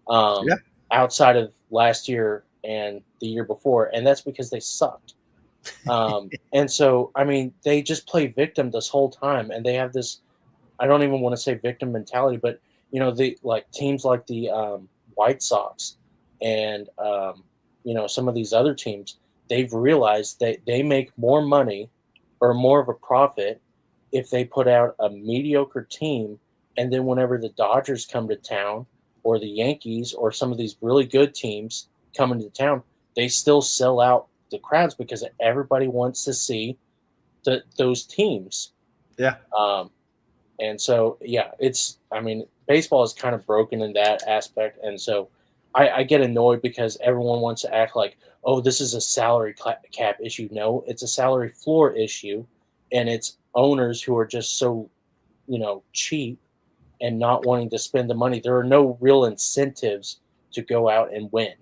Yeah. outside of last year and the year before, and that's because they sucked. And so, I mean, they just play victim this whole time, and they have this. I don't even want to say victim mentality, but the like teams like the White Sox and some of these other teams, they've realized that they make more money or more of a profit if they put out a mediocre team, and then whenever the Dodgers come to town or the Yankees or some of these really good teams come into town, they still sell out the crowds because everybody wants to see those teams. Yeah. And so, yeah, I mean, baseball is kind of broken in that aspect. And so I get annoyed because everyone wants to act like, oh, this is a salary cap issue. No, it's a salary floor issue. And it's owners who are just so, cheap and not wanting to spend the money. There are no real incentives to go out and win.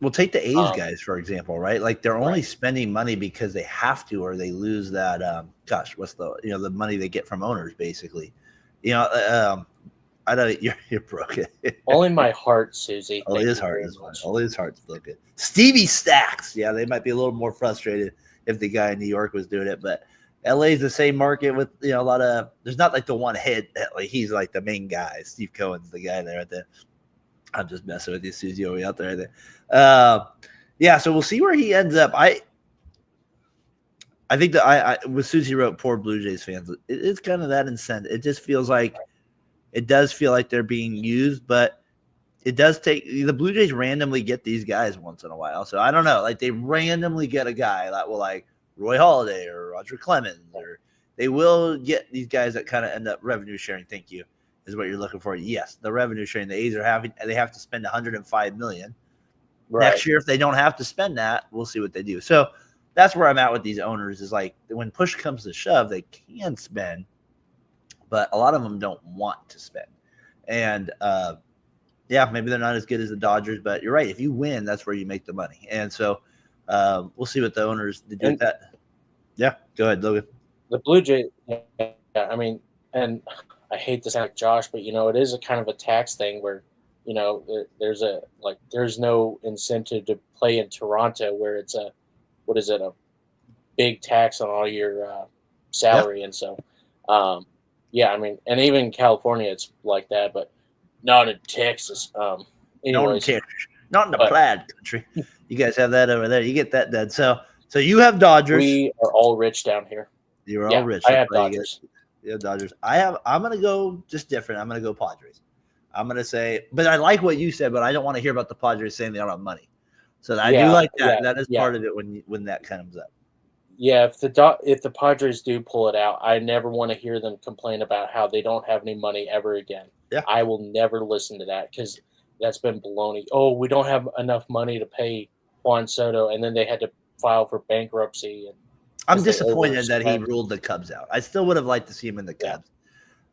Well, take the A's guys, for example, right? Like they're only Right. spending money because they have to, or they lose that, what's the money they get from owners, basically. I know you're broken. Only my heart, Susie. Only Thank his you heart very is fine. much. Only his heart's broken. Stevie Stacks. Yeah, they might be a little more frustrated if the guy in New York was doing it, but LA is the same market with a lot of. There's not like the one hit. Like he's like the main guy. Steve Cohen's the guy there at the. I'm just messing with you, Susie, over out there. Yeah, so we'll see where he ends up. I think that I with Susie wrote, poor Blue Jays fans. It's kind of that incentive. It just feels like it does feel like they're being used, but it does take the Blue Jays randomly get these guys once in a while. So I don't know, like they randomly get a guy that will like Roy Halladay or Roger Clemens, or they will get these guys that kind of end up revenue sharing. Thank you. Is what you're looking for. Yes, the revenue sharing. The A's they have to spend $105 million. Right. Next year, if they don't have to spend that, we'll see what they do. So that's where I'm at with these owners is like when push comes to shove, they can spend, but a lot of them don't want to spend. And yeah, maybe they're not as good as the Dodgers, but you're right. If you win, that's where you make the money. And so we'll see what the owners do with that. Yeah, go ahead, Logan. The Blue Jays, yeah, I mean, and I hate to sound like Josh, but it is a kind of a tax thing where, there's no incentive to play in Toronto where it's a big tax on all your salary, and so, yeah, I mean, and even in California it's like that, but not in Texas. Anyways, not in the plaid country. You guys have that over there. You get that done. So you have Dodgers. We are all rich down here. You're all rich. I have Dodgers. You have Dodgers. I'm gonna go just different. I'm gonna go Padres. I'm gonna say, but I like what you said, but I don't want to hear about the Padres saying they don't have money. So I do like that. That is part of it when that comes up. Yeah, if the Padres do pull it out, I never want to hear them complain about how they don't have any money ever again. Yeah. I will never listen to that because that's been baloney. Oh, we don't have enough money to pay Juan Soto, and then they had to file for bankruptcy. And I'm disappointed that he ruled the Cubs out. I still would have liked to see him in the Cubs.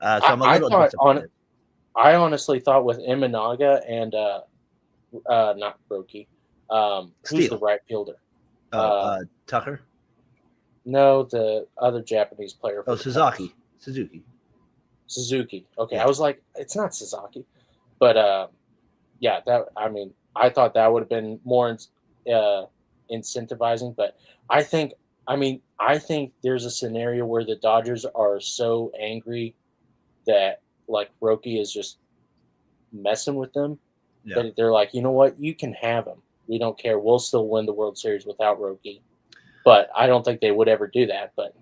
Yeah. So I'm a little disappointed. I honestly thought with Imanaga and not Roki, who's the right fielder? Tucker? No, the other Japanese player. Suzuki. Okay, yeah. I was like, it's not Suzuki, but yeah, I thought that would have been more incentivizing. But I think there's a scenario where the Dodgers are so angry that like Roki is just messing with them. Yeah. That they're like, you know what, you can have him. We don't care. We'll still win the World Series without Roki. But I don't think they would ever do that. But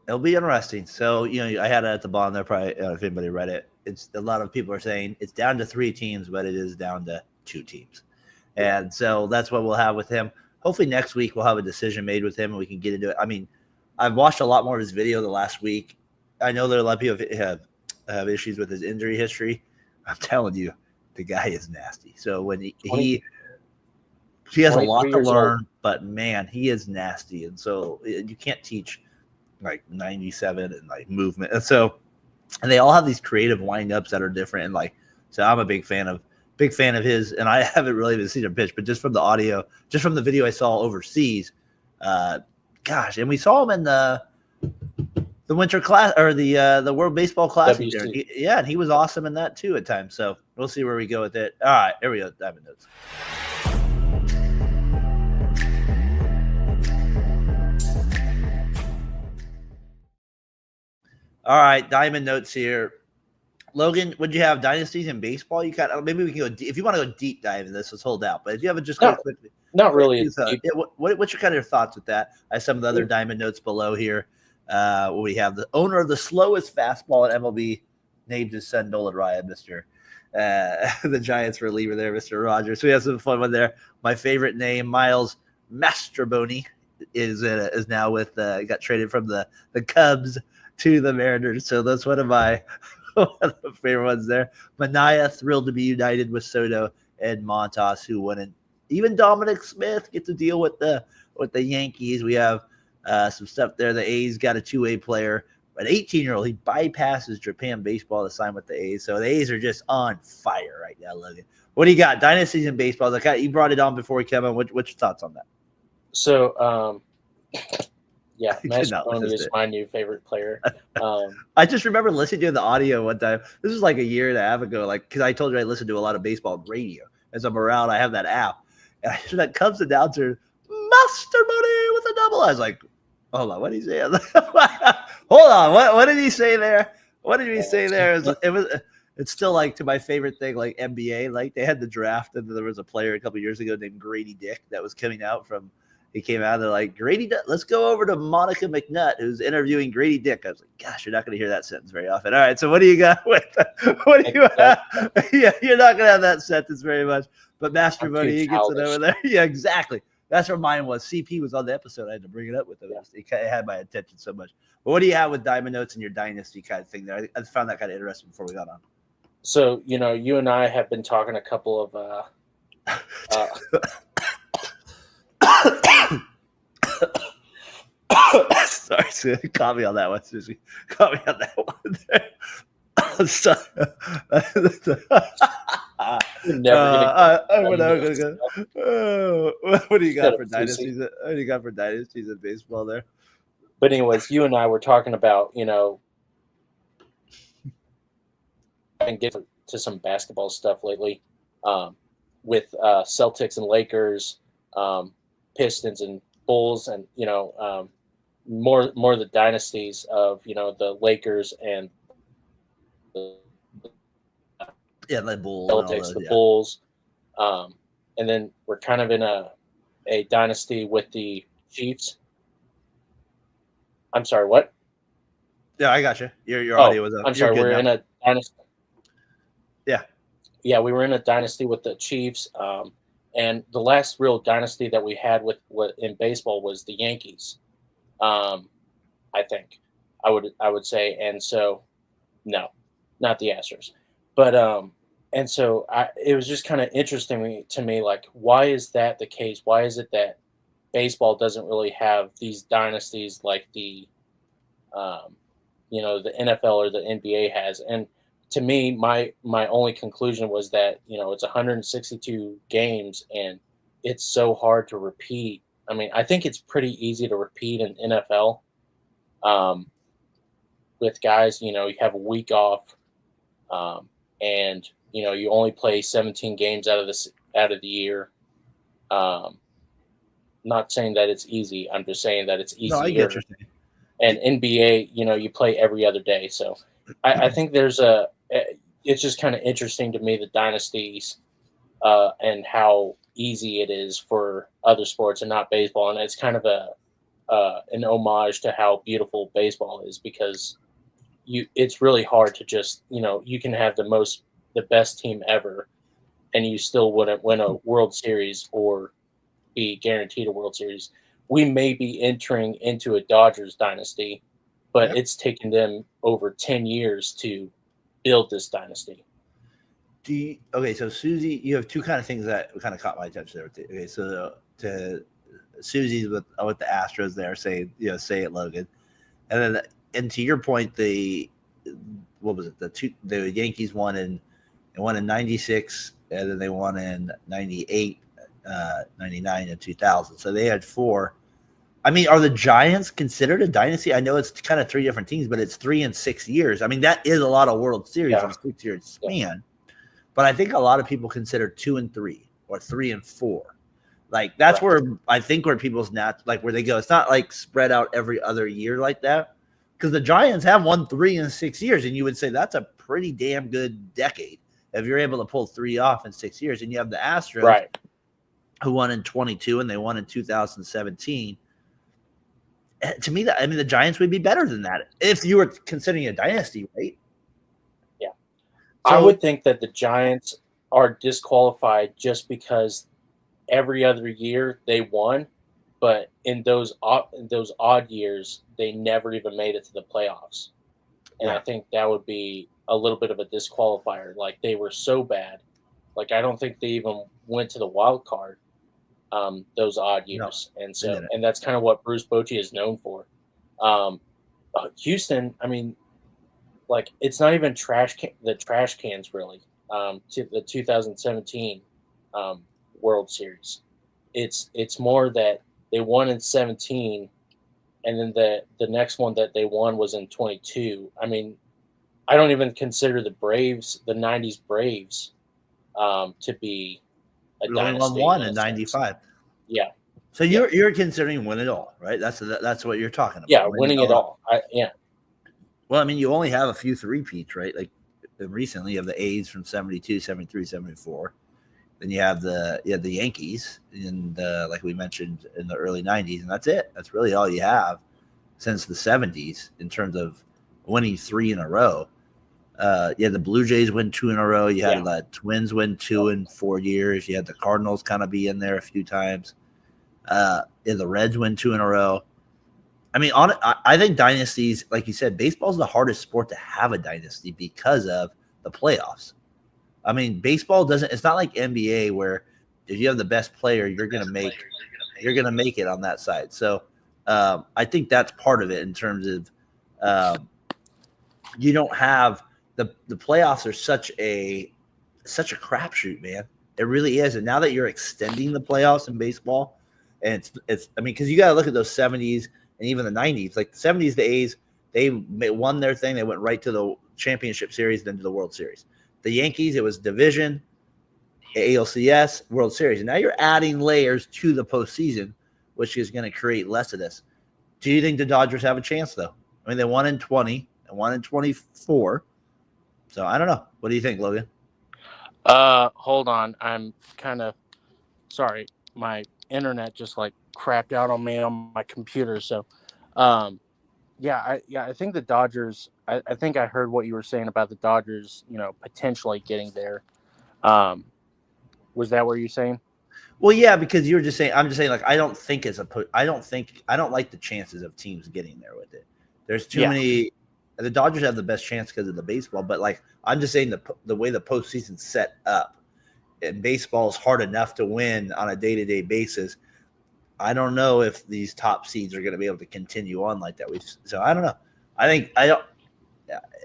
it'll be interesting. So, I had it at the bottom there. Probably, if anybody read it, it's a lot of people are saying it's down to 3 teams, but it is down to 2 teams. And so that's what we'll have with him. Hopefully next week we'll have a decision made with him and we can get into it. I mean, I've watched a lot more of his video the last week. I know there are a lot of people have issues with his injury history. I'm telling you, the guy is nasty. So when he has a lot to learn, but man, he is nasty. And so you can't teach like 97 and like movement. And so, and they all have these creative windups that are different. And like So I'm a big fan of his, and I haven't really even seen him pitch, but just from the audio, just from the video I saw overseas, gosh, and we saw him in the Winter Class or the World Baseball Classic there. And he was awesome in that too at times. So we'll see where we go with it. All right, here we go. Diamond Notes. All right, Diamond Notes here. Logan, would you have dynasties in baseball? You got maybe we can go if you want to go deep dive in this. Let's hold out. But if you have just go quickly, not really. What's your kind of thoughts with that? I have some of the other Diamond Notes below here. We have the owner of the slowest fastball at MLB, named his son Nolan Arenado, the Giants reliever there, Mr. Rogers. So we have some fun one there. My favorite name, Miles Mastroboni, is now with got traded from the Cubs to the Mariners. So that's one of my favorite ones there. Mania, thrilled to be united with Soto and Montas, who wouldn't. Even Dominic Smith gets to deal with the Yankees. We have some stuff there. The A's got a two-way player, an 18-year-old. He bypasses Japan baseball to sign with the A's. So the A's are just on fire right now, Logan. What do you got? Dynasties in baseball. You brought it on before we came on. What's your thoughts on that? So, yeah, Mastroboni is my new favorite player. I just remember listening to the audio one time. This was like a year and a half ago, because I told you I listened to a lot of baseball radio. As I'm around, I have that app. And I hear that Cubs announcer, Mastroboni with a double. I was like, hold on, what did he say? Hold on, what did he say there? What did he say there? It's still like to my favorite thing, like NBA. Like they had the draft, and there was a player a couple years ago named Grady Dick that was coming out from. He came out. They're like, Grady, let's go over to Monica McNutt, who's interviewing Grady Dick. I was like, gosh, you're not going to hear that sentence very often. All right, so what do you got with? What do you have? Yeah, you're not going to have that sentence very much. But Mastroboni, he gets it over there. Yeah, exactly. That's where mine was. CP was on the episode. I had to bring it up with him. It had my attention so much. But what do you have with Diamond Notes and your dynasty kind of thing there? I found that kind of interesting before we got on. So, you and I have been talking a couple of sorry, Susie. Caught me on that one, Susie. Caught me on that one there. What do you got for dynasties? What do you got for dynasties in baseball there? But anyways, you and I were talking about, and get to some basketball stuff lately, with Celtics and Lakers, Pistons and Bulls, and more the dynasties of the Lakers and the Bulls, Celtics, the Bulls, and then we're kind of in a dynasty with the Chiefs. I'm sorry, what? Yeah, I got you. Your audio was up. I'm sorry, we're in a dynasty. Yeah, we were in a dynasty with the Chiefs, and the last real dynasty that we had with in baseball was the Yankees. I think I would say, and so no, not the Astros, but and so it was just kind of interesting to me, like, why is that the case? Why is it that baseball doesn't really have these dynasties like the the NFL or the NBA has? And to me, my only conclusion was that it's 162 games and it's so hard to repeat. I mean, I think it's pretty easy to repeat in NFL. With guys, you have a week off, and you only play 17 games out of the year. Not saying that it's easy. I'm just saying that it's easier. No, I get you. And NBA, you play every other day. So I think it's just kind of interesting to me, the dynasties, and how easy it is for other sports and not baseball. And it's kind of an homage to how beautiful baseball is, because it's really hard to just, you can have the best team ever and you still wouldn't win a World Series or be guaranteed a World Series. We may be entering into a Dodgers dynasty, but it's taken them over 10 years to build this dynasty. So Susie, you have two kind of things that kind of caught my attention there. Okay, so to Susie's with the Astros there, say it, Logan, and to your point, what was it? The Yankees won in They won in 96, and then they won in 98, 99, and 2000. So they had four. I mean, are the Giants considered a dynasty? I know it's kind of three different teams, but it's 3 and 6 years. I mean, that is a lot of World Series in a 6-year span. But I think a lot of people consider 2 and 3 or 3 and 4. Like that's where I think where people's where they go. It's not like spread out every other year like that, because the Giants have won 3 in 6 years, and you would say that's a pretty damn good decade if you're able to pull 3 off in 6 years. And you have the Astros, who won in 22 and they won in 2017. To me, the Giants would be better than that if you were considering a dynasty, right? Yeah, so, I would think that the Giants are disqualified just because every other year they won, but in those odd years they never even made it to the playoffs, and I think that would be a little bit of a disqualifier. Like they were so bad, like I don't think they even went to the wild card those odd years, and that's kind of what Bruce Bochy is known for. Houston, I mean, like it's not even the trash cans really. To the 2017 World Series, it's more that they won in 17, and then the next one that they won was in 22. I mean, I don't even consider the Braves, the 90s Braves, to be a dynasty. Only won one in 95. Yeah. So you're considering win it all, right? That's what you're talking about. Yeah, winning it all. Yeah. Well, I mean, you only have a few three-peats, right? Like recently, you have the A's from 72, 73, 74. Then you have the Yankees, and like we mentioned in the early 90s, and that's it. That's really all you have since the 70s in terms of winning 3 in a row. You had the Blue Jays win 2 in a row. You had the Twins win 2 in 4 years. You had the Cardinals kind of be in there a few times. The Reds win 2 in a row. I mean, I think dynasties, like you said, baseball is the hardest sport to have a dynasty because of the playoffs. I mean, baseball doesn't. It's not like NBA where if you have the best player, you're gonna make it on that side. So I think that's part of it in terms of you don't have the playoffs are such a crapshoot, man. It really is. And now that you're extending the playoffs in baseball, and it's I mean, because you got to look at those 70s and even the 90s. Like the 70s, the A's they won their thing. They went right to the championship series, then to the World Series. The Yankees, it was division, ALCS, World Series. And now you're adding layers to the postseason, which is going to create less of this. Do you think the Dodgers have a chance, though? I mean, they won in 20 and won in 24. So I don't know. What do you think, Logan? Hold on. I'm kind of sorry. My internet just like crapped out on me on my computer. So, I think the Dodgers. I think I heard what you were saying about the Dodgers. Potentially getting there. Was that what you're saying? Well, yeah, because you were just saying. I'm just saying, like, I don't like the chances of teams getting there with it. There's too many. The Dodgers have the best chance because of the baseball, but like I'm just saying the way the postseason's set up, and baseball is hard enough to win on a day-to-day basis. I don't know if these top seeds are going to be able to continue on like that. So I don't know. I don't.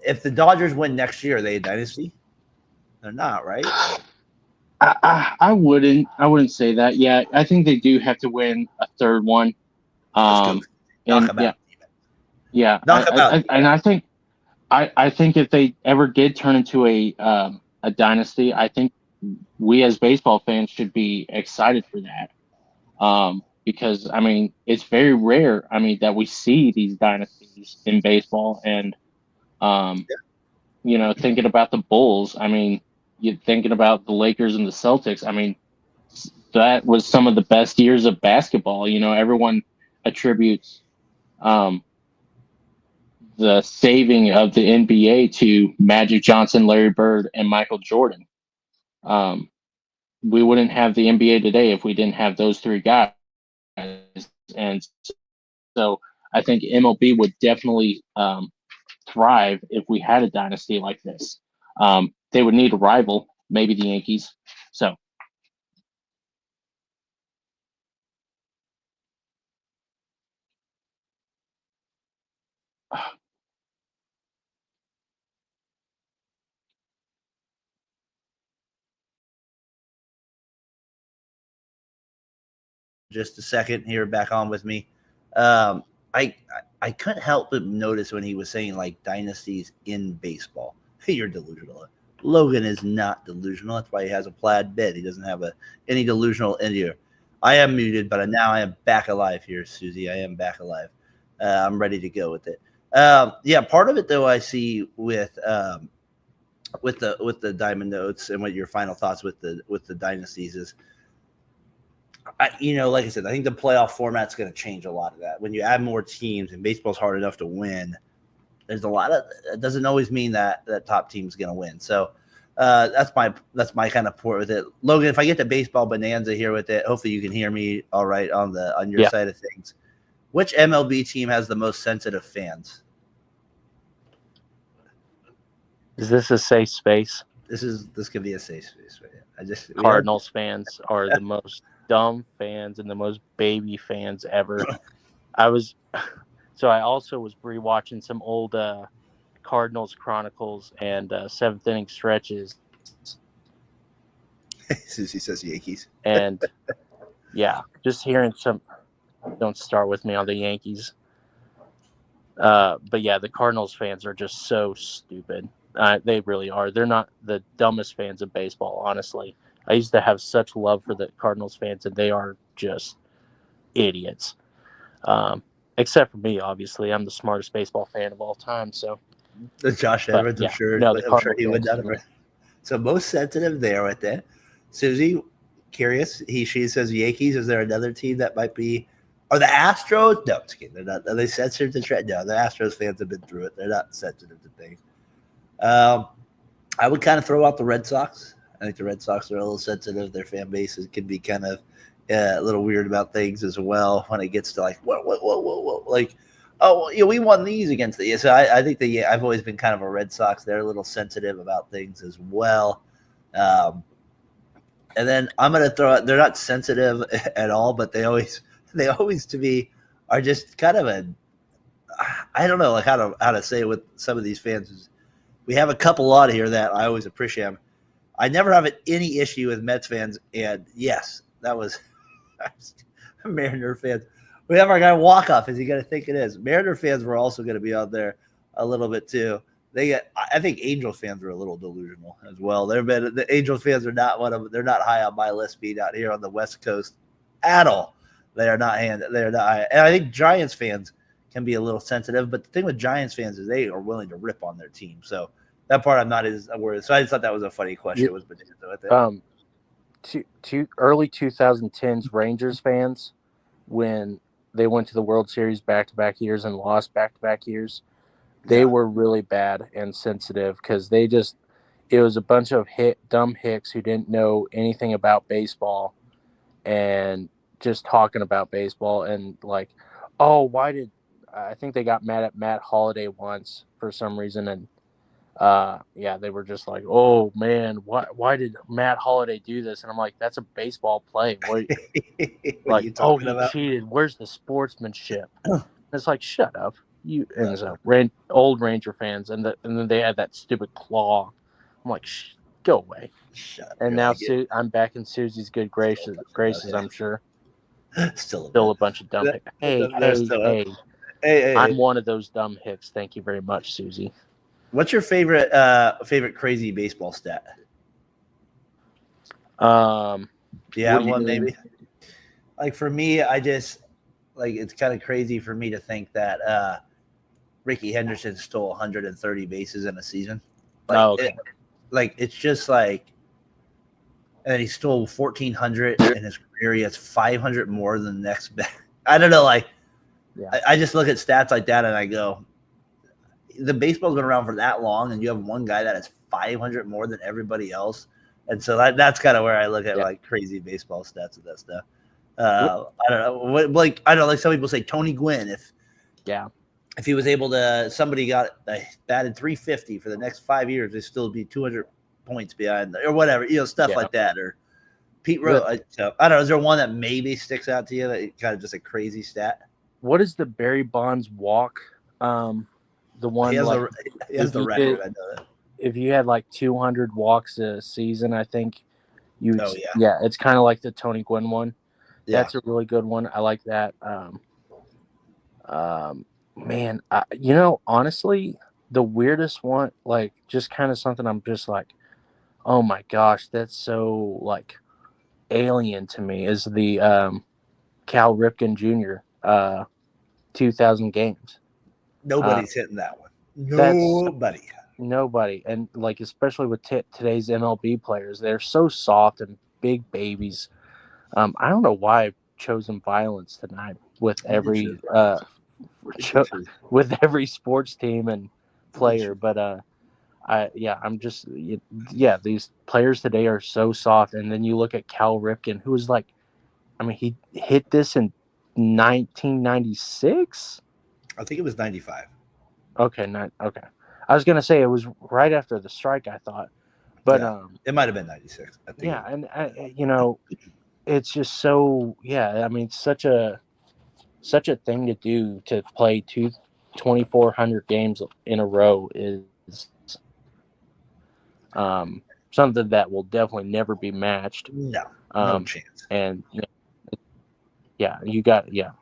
If the Dodgers win next year, are they a dynasty? They're not, right? I wouldn't say that. Yeah, I think they do have to win a third one. Let's go. And I think if they ever did turn into a dynasty, I think we as baseball fans should be excited for that. Because I mean, it's very rare. I mean, that we see these dynasties in baseball, and thinking about the Bulls. I mean, you're thinking about the Lakers and the Celtics. I mean, that was some of the best years of basketball. Everyone attributes the saving of the NBA to Magic Johnson, Larry Bird, and Michael Jordan. We wouldn't have the NBA today if we didn't have those three guys. And so I think MLB would definitely thrive if we had a dynasty like this. They would need a rival, maybe the Yankees. So. just a second here back on with me. Um, I I couldn't help but notice when he was saying like dynasties in baseball. You're delusional. Logan is not delusional. That's why he has a plaid bed. He doesn't have any delusional in here. I am muted, but now I am back alive here, Susie. I am back alive. I'm ready to go with it. Yeah, part of it though I see with the diamond notes and what your final thoughts with the dynasties is. Like I said, I think the playoff format's going to change a lot of that. When you add more teams and baseball's hard enough to win, there's a lot of it doesn't always mean that top team's going to win. So that's my kind of point with it. Logan, if I get the baseball bonanza here with it, hopefully you can hear me all right on your side of things. Which MLB team has the most sensitive fans? Is this a safe space? This could be a safe space. Right? Cardinals fans are the most dumb fans and the most baby fans ever. I also was rewatching some old Cardinals Chronicles and seventh inning stretches. Susie says Yankees. And yeah, just hearing some. Don't start with me on the Yankees. But yeah, the Cardinals fans are just so stupid. They really are. They're not the dumbest fans of baseball, honestly. I used to have such love for the Cardinals fans, and they are just idiots. Except for me, obviously. I'm the smartest baseball fan of all time. So, Josh Edwards, I'm sure he would not have. So most sensitive there with it. Susie, curious. She says Yankees. Is there another team that might be? Are the Astros? No, it's kidding. They're not. Are they sensitive to trend? No, the Astros fans have been through it. They're not sensitive to things. I would kind of throw out the Red Sox. I think the Red Sox are a little sensitive. Their fan bases can be kind of a little weird about things as well when it gets to like, whoa, like, oh, we won these against the. So I think I've always been kind of a Red Sox. They're a little sensitive about things as well. And then I'm going to throw out, they're not sensitive at all, but they always to me are just kind of I don't know like how to say it with some of these fans. We have a couple out here that I always appreciate. I never have any issue with Mets fans, and yes, that was Mariner fans. We have our guy Walkoff. Is he going to think it is? Mariner fans were also going to be out there a little bit too. I think Angel fans are a little delusional as well. The Angel fans are not they're not high on my list being out here on the West Coast at all. They are not high. And I think Giants fans can be a little sensitive, but the thing with Giants fans is they are willing to rip on their team. So that part I'm not as worried. So I just thought that was a funny question. It was early 2010s Rangers fans, when they went to the World Series back-to-back years and lost back-to-back years, they were really bad and sensitive because it was a bunch of dumb hicks who didn't know anything about baseball and just talking about baseball and like, oh, I think they got mad at Matt Holliday once for some reason, and they were just like, oh man, why did Matt Holliday do this? And I'm like, that's a baseball play. What like, he cheated. Where's the sportsmanship? It's like, shut up. Old Ranger fans, and then they had that stupid claw. I'm like, go away. And now I'm back in Susie's good graces. I'm sure. Still a bunch of dumb hicks. Hey! I'm one of those dumb hicks. Thank you very much, Susie. What's your favorite crazy baseball stat? One maybe. Like for me, I just like it's kind of crazy for me to think that Ricky Henderson stole 130 bases in a season. It's just like, and he stole 1,400 in his career. He has 500 more than the next best. I don't know. Like, I just look at stats like that and I go, the baseball's been around for that long, and you have one guy that has 500 more than everybody else, and so that's kind of where I look at like crazy baseball stats and that stuff. I don't know. Like some people say Tony Gwynn. If he was able to, somebody got batted 350 for the next 5 years, they'd still be 200 points behind or whatever, stuff like that. Or Pete Rose. So I don't know. Is there one that maybe sticks out to you that kind of just a crazy stat? What is the Barry Bonds walk? The one he has the record. I know that. If you had like 200 walks a season, I think it's kind of like the Tony Gwynn one. Yeah. That's a really good one. I like that. Man, honestly, the weirdest one, like, just kind of something I'm just like, oh my gosh, that's so like alien to me is the Cal Ripken Jr. 2000 games. Nobody's hitting that one. That's Nobody. nobody, and like especially with today's MLB players, they're so soft and big babies. I don't know why I chosen violence tonight with You did choose every violence. You did choose- with every sports team and you did choose- player, but these players today are so soft, and then you look at Cal Ripken, who was like, I mean, he hit this in 1996. I think it was 95. Okay, not okay. I was gonna say it was right after the strike. I thought, but Yeah. It might have been 96. I think. yeah, and it's just so yeah. I mean, such a thing to do to play 2,400 games in a row is something that will definitely never be matched. No chance. And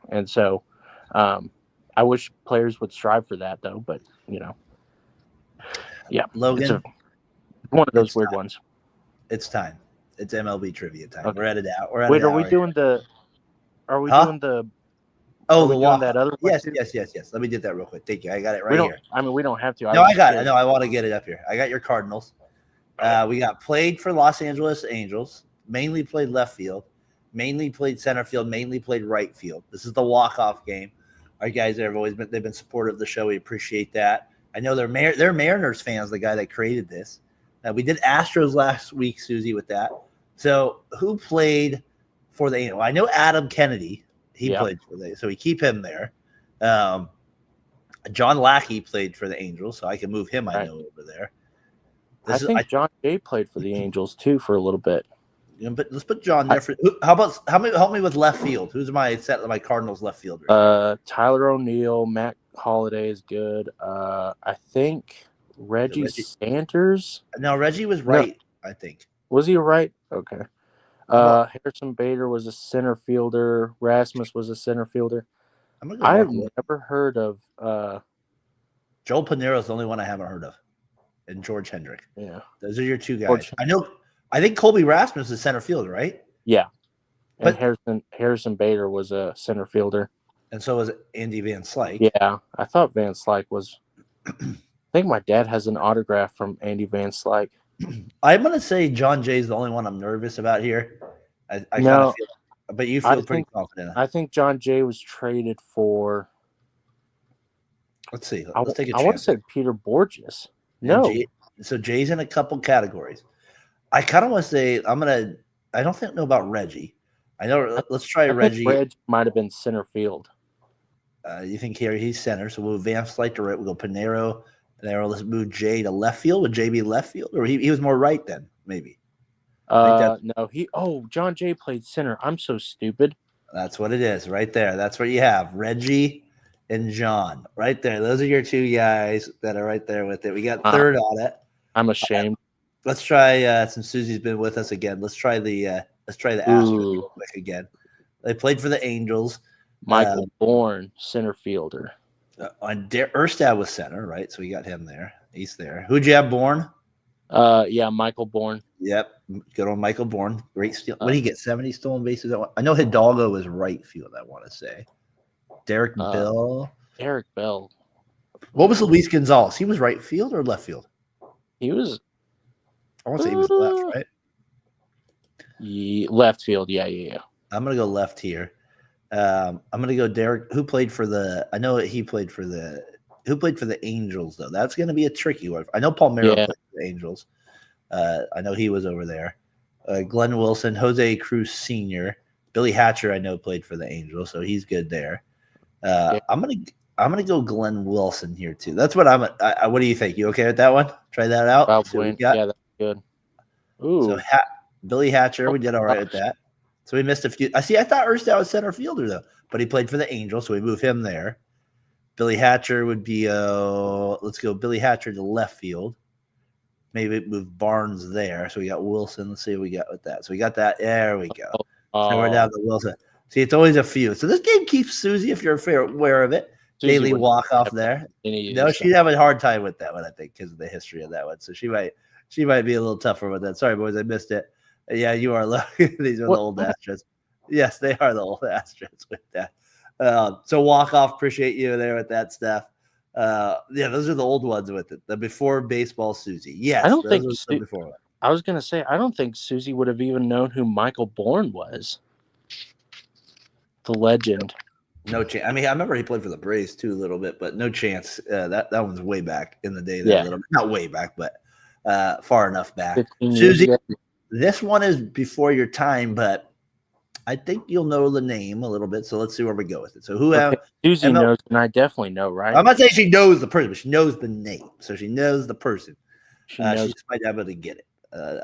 and so I wish players would strive for that though, but Logan, it's one of those it's weird time. ones. It's time. It's MLB trivia time. Okay. We're at it out. We're at Wait, it are we out doing here. doing the Oh, are we the doing walk. that other one Yes, too? yes. Let me get that real quick. Thank you. I got it We right don't. here. I mean, we don't have to. No, I got it. curious. No, I want to get it up here. I got your Cardinals. We got played for Los Angeles Angels, mainly played left field, mainly played center field, mainly played right field. This is the walk-off game. Our guys have always been, they've been supportive of the show. We appreciate that. I know they're Mariners fans, the guy that created this. We did Astros last week, Susie, with that. So who played for the Angels? Well, I know Adam Kennedy. He played for so we keep him there. John Lackey played for the Angels, so I can move him. I know over there. I think John Jay played for the Angels too for a little bit. But let's put John there. Help me with left field? Who's my Cardinals left fielder? Tyler O'Neill, Matt Holliday is good. I think Reggie Sanders. No, Reggie was right. No. I think. Was he right? Okay. Harrison Bader was a center fielder. Rasmus was a center fielder. I've never heard of. Joel Panero is the only one I haven't heard of, and George Hendrick. Yeah, those are your two guys. I think Colby Rasmus is center fielder, right? Yeah, and Harrison Bader was a center fielder, and so was Andy Van Slyke. Yeah, I thought Van Slyke was. I think my dad has an autograph from Andy Van Slyke. I'm gonna say John Jay is the only one I'm nervous about here. I kind of feel, but you feel pretty confident. I think John Jay was traded for. Let's see. Let's take a chance. I want to say Peter Borges. No. So Jay's in a couple categories. I kind of want to say I don't know about Reggie. I know. Let's try Reggie. Reggie might have been center field. You think here he's center, so we'll Van Slyke to right. We'll go Panero. Let's move Jay to left field. Would Jay be left field, or he was more right then? Maybe. No. John Jay played center. I'm so stupid. That's what it is, right there. That's what you have. Reggie and John, right there. Those are your two guys that are right there with it. We got third on it. I'm ashamed. Let's try. Since Susie's been with us again, let's try the Astros real quick again. They played for the Angels. Michael Bourne, center fielder. Erstad was center, right? So we got him there. He's there. Who'd you have, Bourne? Michael Bourne. Yep, good on Michael Bourne. Great steal. What did he get? 70 stolen bases. I know Hidalgo was right field. I want to say. Derek Bell. Derek Bell. What was Luis Gonzalez? He was right field or left field? He was. I want to say he was left, right? Left field. Yeah. I'm gonna go left here. I'm gonna go Derek. Who played for the? I know he played for the. Who played for the Angels though? That's gonna be a tricky one. I know Palmeiro played for the Angels. I know he was over there. Glenn Wilson, Jose Cruz Sr., Billy Hatcher. I know played for the Angels, so he's good there. I'm gonna go Glenn Wilson here too. That's what what do you think? You okay with that one? Try that out. Yeah, that's good. Ooh. So Billy Hatcher, we did all right with that. So we missed a few. I thought Erstad was center fielder though, but he played for the Angels, so we move him there. Billy Hatcher would be let's go Billy Hatcher to left field. Maybe move Barnes there. So we got Wilson. Let's see what we got with that. So we got that. There we go. So we're down to Wilson. See, it's always a few. So this game keeps Susie, if you're aware of it. Susie Daily wouldn't walk off have there. any of No, this she'd have a hard time with that one, I think, because of the history of that one. So she might be a little tougher with that. Sorry, boys, I missed it. Yeah, you are. These are the old Astros. Yes, they are the old Astros with that. So walk off. Appreciate you there with that stuff. Yeah, those are the old ones with it. The before baseball Susie. Yes, I don't those think are the before one. I was gonna say I don't think Susie would have even known who Michael Bourne was. The legend. No chance. I mean, I remember he played for the Braves too a little bit, but no chance. That one's way back in the day. There, Yeah. a little bit. Not way back, but far enough back. 15 years Susie, ago. this one is before your time, but I think you'll know the name a little bit. So let's see where we go with it. So who? Okay, Susie knows, and I definitely know, right? I'm not saying she knows the person, but she knows the name. So she knows the person. She knows. She just might not be able to get it.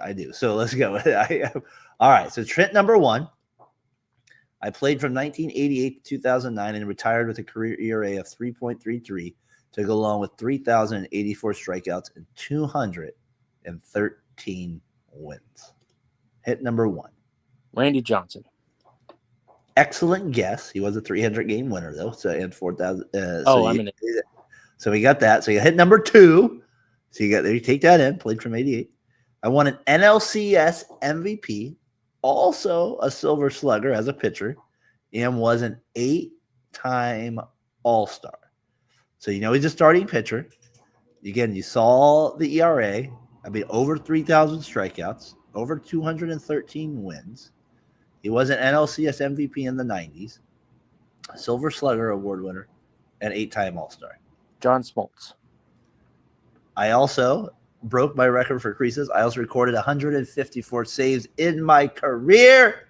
I do. So let's go. All right. So Trent number one. I played from 1988 to 2009 and retired with a career ERA of 3.33 to go along with 3,084 strikeouts and 213 wins. Hit number one. Randy Johnson. Excellent guess. He was a 300-game winner, though. So, and 4,000. So we got that. So you hit number two. So you got there. You take that in. Played from 88. I won an NLCS MVP. Also a Silver Slugger as a pitcher, and was an 8-time All-Star. So he's a starting pitcher. Again, you saw the ERA. I mean, over 3,000 strikeouts, over 213 wins. He was an NLCS MVP in the 90s, a Silver Slugger award winner, and 8-time All-Star. John Smoltz. I also broke my record for creases. I also recorded 154 saves in my career.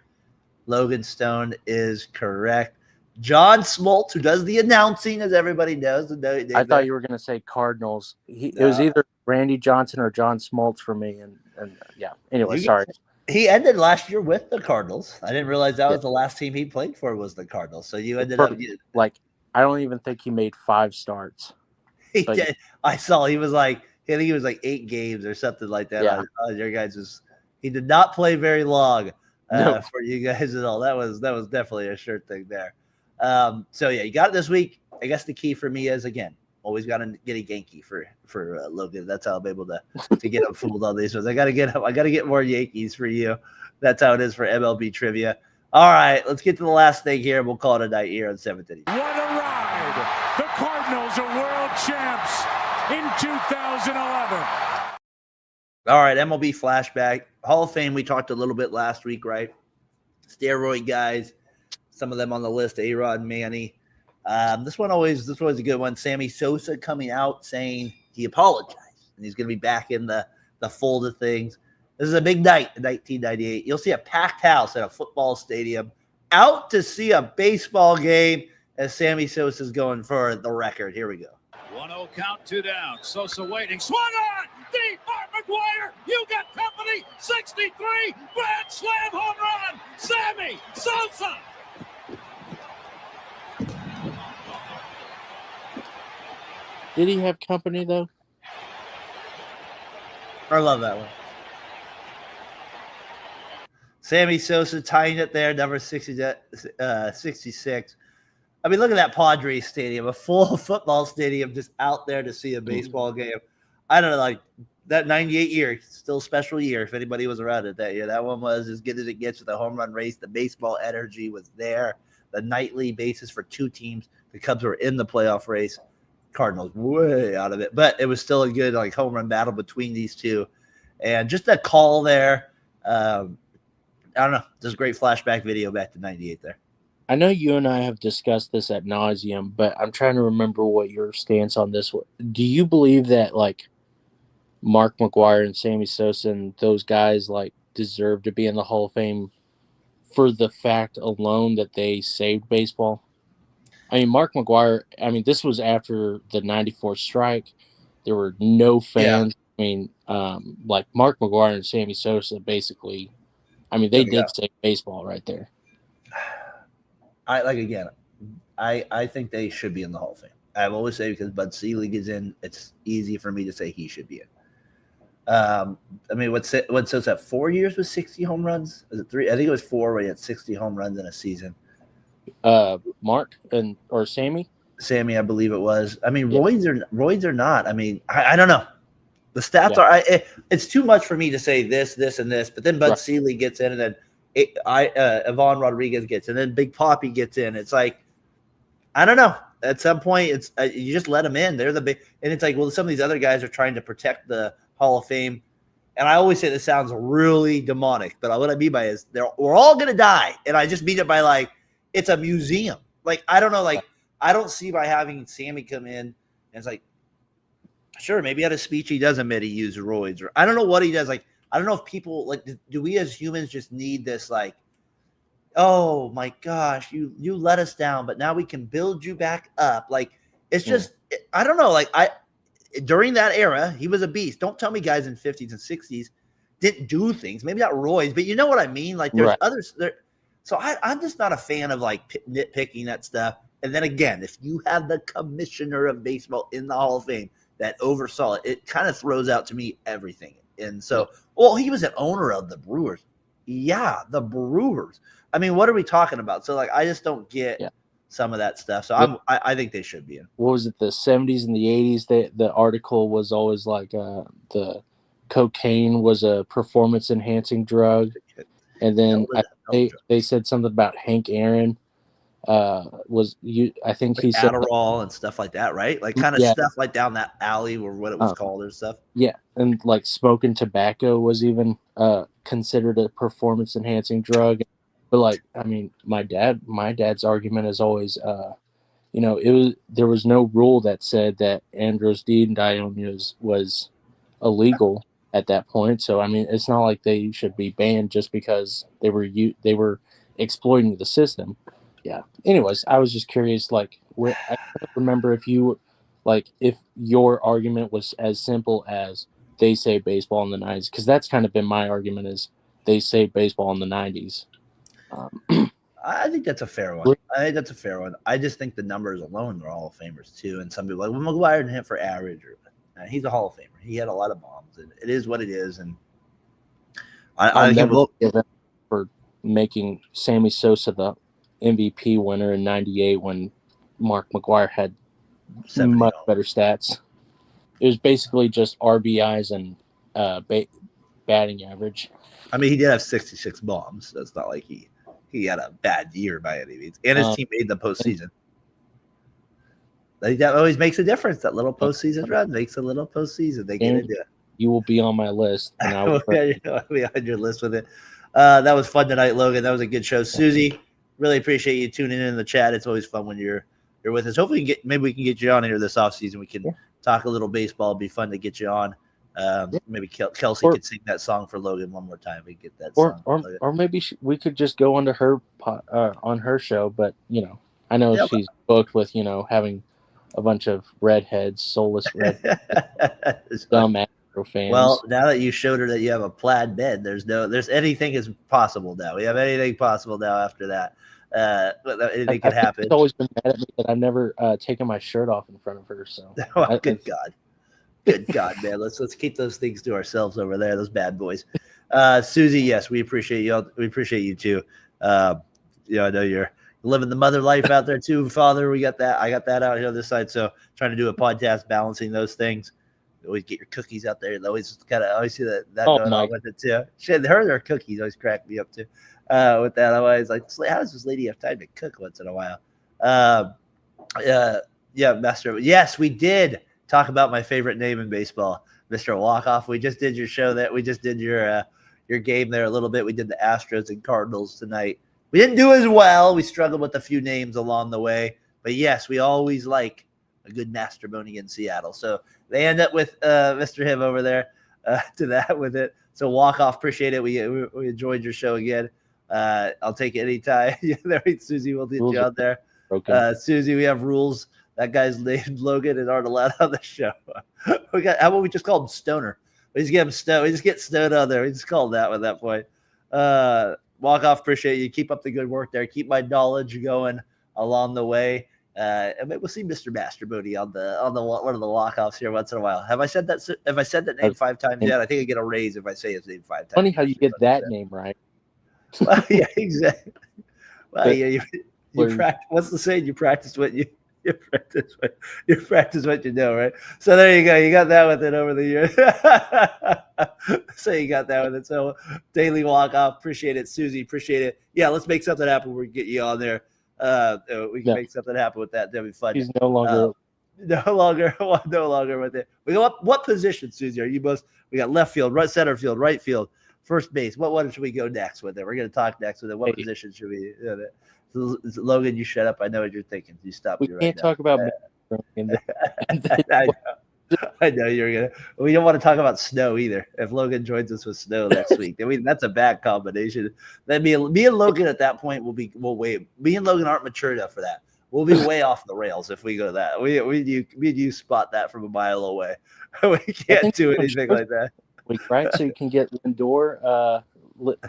Logan Stone is correct. John Smoltz, who does the announcing, as everybody knows. I thought you were going to say Cardinals. It was either Randy Johnson or John Smoltz for me. And yeah. Anyway, sorry. He ended last year with the Cardinals. I didn't realize that was the last team he played for was the Cardinals. So you ended up I don't even think he made 5 starts. He did. I saw he was I think he was 8 games or something like that. Yeah. Your guys he did not play very long for you guys at all. That was definitely a sure thing there. So yeah, you got it this week. I guess the key for me is again, always got to get a Yankee for Logan. That's how I'm able to get him fooled on these ones. I got to get more Yankees for you. That's how it is for MLB trivia. All right, let's get to the last thing here. We'll call it a night here on 7th inning. What a ride! The Cardinals are world champs in 2011. All right, MLB flashback. Hall of Fame, we talked a little bit last week, right? Steroid guys, some of them on the list, A-Rod, Manny. This one was a good one. Sammy Sosa coming out saying he apologized and he's going to be back in the fold of things. This is a big night in 1998. You'll see a packed house at a football stadium out to see a baseball game as Sammy Sosa's going for the record. Here we go. 1-0 count, 2 down. Sosa waiting. Swung on! Deep! Mark McGwire! You got company! 63! Grand slam home run! Sammy Sosa! Did he have company, though? I love that one. Sammy Sosa tying it there, number 66. I mean, look at that Padres stadium, a full football stadium just out there to see a baseball game. I don't know, that 98 year, still a special year if anybody was around it that year. That one was as good as it gets with the home run race. The baseball energy was there. The nightly basis for 2 teams. The Cubs were in the playoff race. Cardinals way out of it. But it was still a good home run battle between these two. And just that call there, I don't know, just a great flashback video back to 98 there. I know you and I have discussed this ad nauseum, but I'm trying to remember what your stance on this was. Do you believe that Mark McGwire and Sammy Sosa and those guys deserve to be in the Hall of Fame for the fact alone that they saved baseball? I mean, Mark McGwire, this was after the 94 strike. There were no fans. Yeah. Mark McGwire and Sammy Sosa basically, they did save baseball right there. I think they should be in the Hall of Fame. I've always said because Bud Selig is in, it's easy for me to say he should be in. What's that? 4 years with 60 home runs? Was it 3? I think it was 4 where he had 60 home runs in a season. Mark or Sammy. Sammy, I believe it was. I mean, roids are not. I mean, I don't know. The stats are. It's too much for me to say this, and this. But then Bud Seeley gets in, and then Yvonne Rodriguez gets in, and then Big Poppy gets in. It's like, I don't know. At some point, it's you just let them in. They're the big, and it's like, well, some of these other guys are trying to protect the Hall of Fame. And I always say this sounds really demonic, but what I mean by it is we're all gonna die, and I just mean it by like it's a museum. Like I don't know, like I don't see by having Sammy come in and it's like, sure, maybe at a speech he does admit he used roids, or I don't know what he does. Like I don't know if people like do we as humans just need this like, oh my gosh, you let us down, but now we can build you back up. Like it's just I don't know, like during that era, he was a beast. Don't tell me guys in 50s and 60s didn't do things. Maybe not roids, but you know what I mean? Like there's others there. So I'm just not a fan of like nitpicking that stuff. And then again, if you have the commissioner of baseball in the Hall of Fame that oversaw it, it kind of throws out to me everything. And so, well, he was an owner of the Brewers. Yeah, the Brewers. I mean, what are we talking about? So like, I just don't get some of that stuff. So I think they should be in. What was it? The 70s and the 80s. The article was always like the cocaine was a performance enhancing drug, and then they said something about Hank Aaron. Was you? I think like he said Adderall and stuff like that, right? Like kind of stuff like down that alley or what it was called or stuff. Yeah, and like smoking tobacco was even considered a performance enhancing drug. But like, I mean, my dad's argument is always, there was no rule that said that androstenedione was illegal at that point. So I mean, it's not like they should be banned just because they were exploiting the system. Yeah. Anyways, I was just curious, like, I can't remember if your argument was as simple as they say baseball in the 90s, because that's kind of been my argument is they say baseball in the 90s. I think that's a fair one. I just think the numbers alone are Hall of Famers too. And some people are like, well, McGuire didn't hit for average. He's a Hall of Famer. He had a lot of bombs. And it is what it is. And I'll never forgive him for making Sammy Sosa the MVP winner in '98 when Mark McGuire had much better stats. It was basically just RBIs and batting average. I mean, he did have 66 bombs. So it's not like he had a bad year by any means. And his team made the postseason. That always makes a difference. That little postseason run makes a little postseason. They get into it. You will be on my list. And I will be on your list with it. That was fun tonight, Logan. That was a good show. Susie, really appreciate you tuning in the chat. It's always fun when you're with us. Hopefully, maybe we can get you on here this offseason. We can talk a little baseball. It'd be fun to get you on. Maybe Kelsey could sing that song for Logan one more time. We get that song. Or maybe we could just go onto her on her show. But I know she's booked with having a bunch of redheads, soulless redheads, dumb Astro fans. Well, now that you showed her that you have a plaid bed, there's anything is possible now. We have anything possible now after that. Anything could happen. She's always been mad at me that I've never taken my shirt off in front of her. So good God. Good God, man. Let's keep those things to ourselves over there, those bad boys. Susie, yes, we appreciate you. We appreciate you too. I know you're living the mother life out there too, Father. We got that. I got that out here on this side. So trying to do a podcast, balancing those things. You always get your cookies out there. Always see that going on with it too. Shit, her cookies always crack me up too. With that, I'm always like, how does this lady have time to cook once in a while? Master. Yes, we did talk about my favorite name in baseball, Mr. Walkoff. We just did your show we just did your game there a little bit. We did the Astros and Cardinals tonight. We didn't do as well. We struggled with a few names along the way. But yes, we always like a good Masterboni in Seattle. So they end up with Mr. Him over there to that with it. So Walkoff, appreciate it. We enjoyed your show again. I'll take it anytime. Susie, we'll get you out there. Okay. Susie, we have rules. That guy's named Logan and aren't allowed on the show. How about we just call him Stoner? We just get him stoned. We just get stoned on there. We just call him that at that point. Walkoff, appreciate you. Keep up the good work there. Keep my knowledge going along the way. And maybe we'll see Mr. Masterboni on the one of the walk-offs here once in a while. Have I said that name 5 times yet? I think I get a raise if I say his name 5 times. Funny how you get that name right. Well, yeah, exactly. Well, What's the saying? You practice what you practice what you know, right? So there you go. You got that with it over the years. So you got that with it. So daily walk off. Appreciate it, Susie. Appreciate it. Yeah, let's make something happen. We can get you on there. We can make something happen with that. That'd be fun. He's no longer no longer with it. We go up. What position, Susie? Are you most? We got left field, right center field, right field, first base. What one should we go next with it? We're going to talk next with it. What position should we? Logan, you shut up. I know what you're thinking. You stop. We can't talk about. I know you're gonna. We don't want to talk about snow either. If Logan joins us with snow next week, I mean that's a bad combination. Then me and Logan at that point will wait. Me and Logan aren't mature enough for that. We'll be way off the rails if we go that. Me and you spot that from a mile away. We can't do anything like that. Right, so you can get Lindor.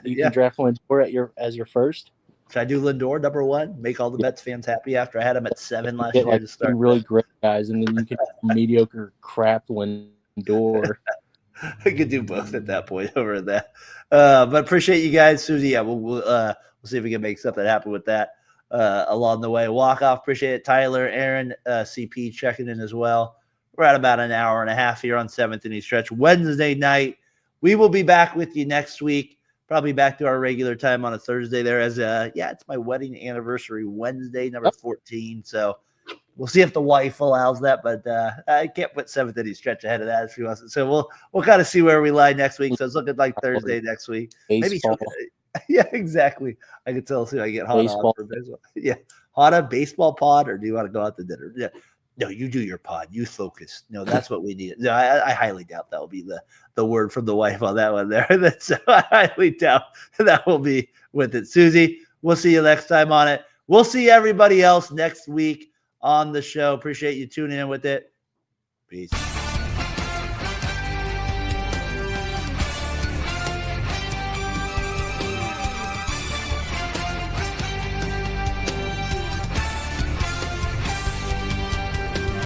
You can draft Lindor as your first. Should I do Lindor number 1? Make all the Mets fans happy after I had him at 7 last year to start. Really great guys, and then you can mediocre crap Lindor. We could do both at that point over that. But appreciate you guys, Susie. Yeah, we'll see if we can make something happen with that along the way. Walk off. Appreciate it, Tyler, Aaron, CP checking in as well. We're at about an hour and a half here on 7th Inning Stretch Wednesday night. We will be back with you next week. Probably back to our regular time on a Thursday there it's my wedding anniversary Wednesday, number 14. So we'll see if the wife allows that, but I can't put 7th Inning Stretch ahead of that if she wants it. So we'll kind of see where we lie next week. So it's looking like Thursday next week. Baseball. Maybe yeah, exactly. I can tell soon I get hot on for baseball. Yeah. Hot on baseball pod, or do you want to go out to dinner? Yeah. No, you do your pod. You focus. No, that's what we need. No, I highly doubt that will be the word from the wife on that one there. That's I highly doubt that will be with it. Susie, we'll see you next time on it. We'll see everybody else next week on the show. Appreciate you tuning in with it. Peace.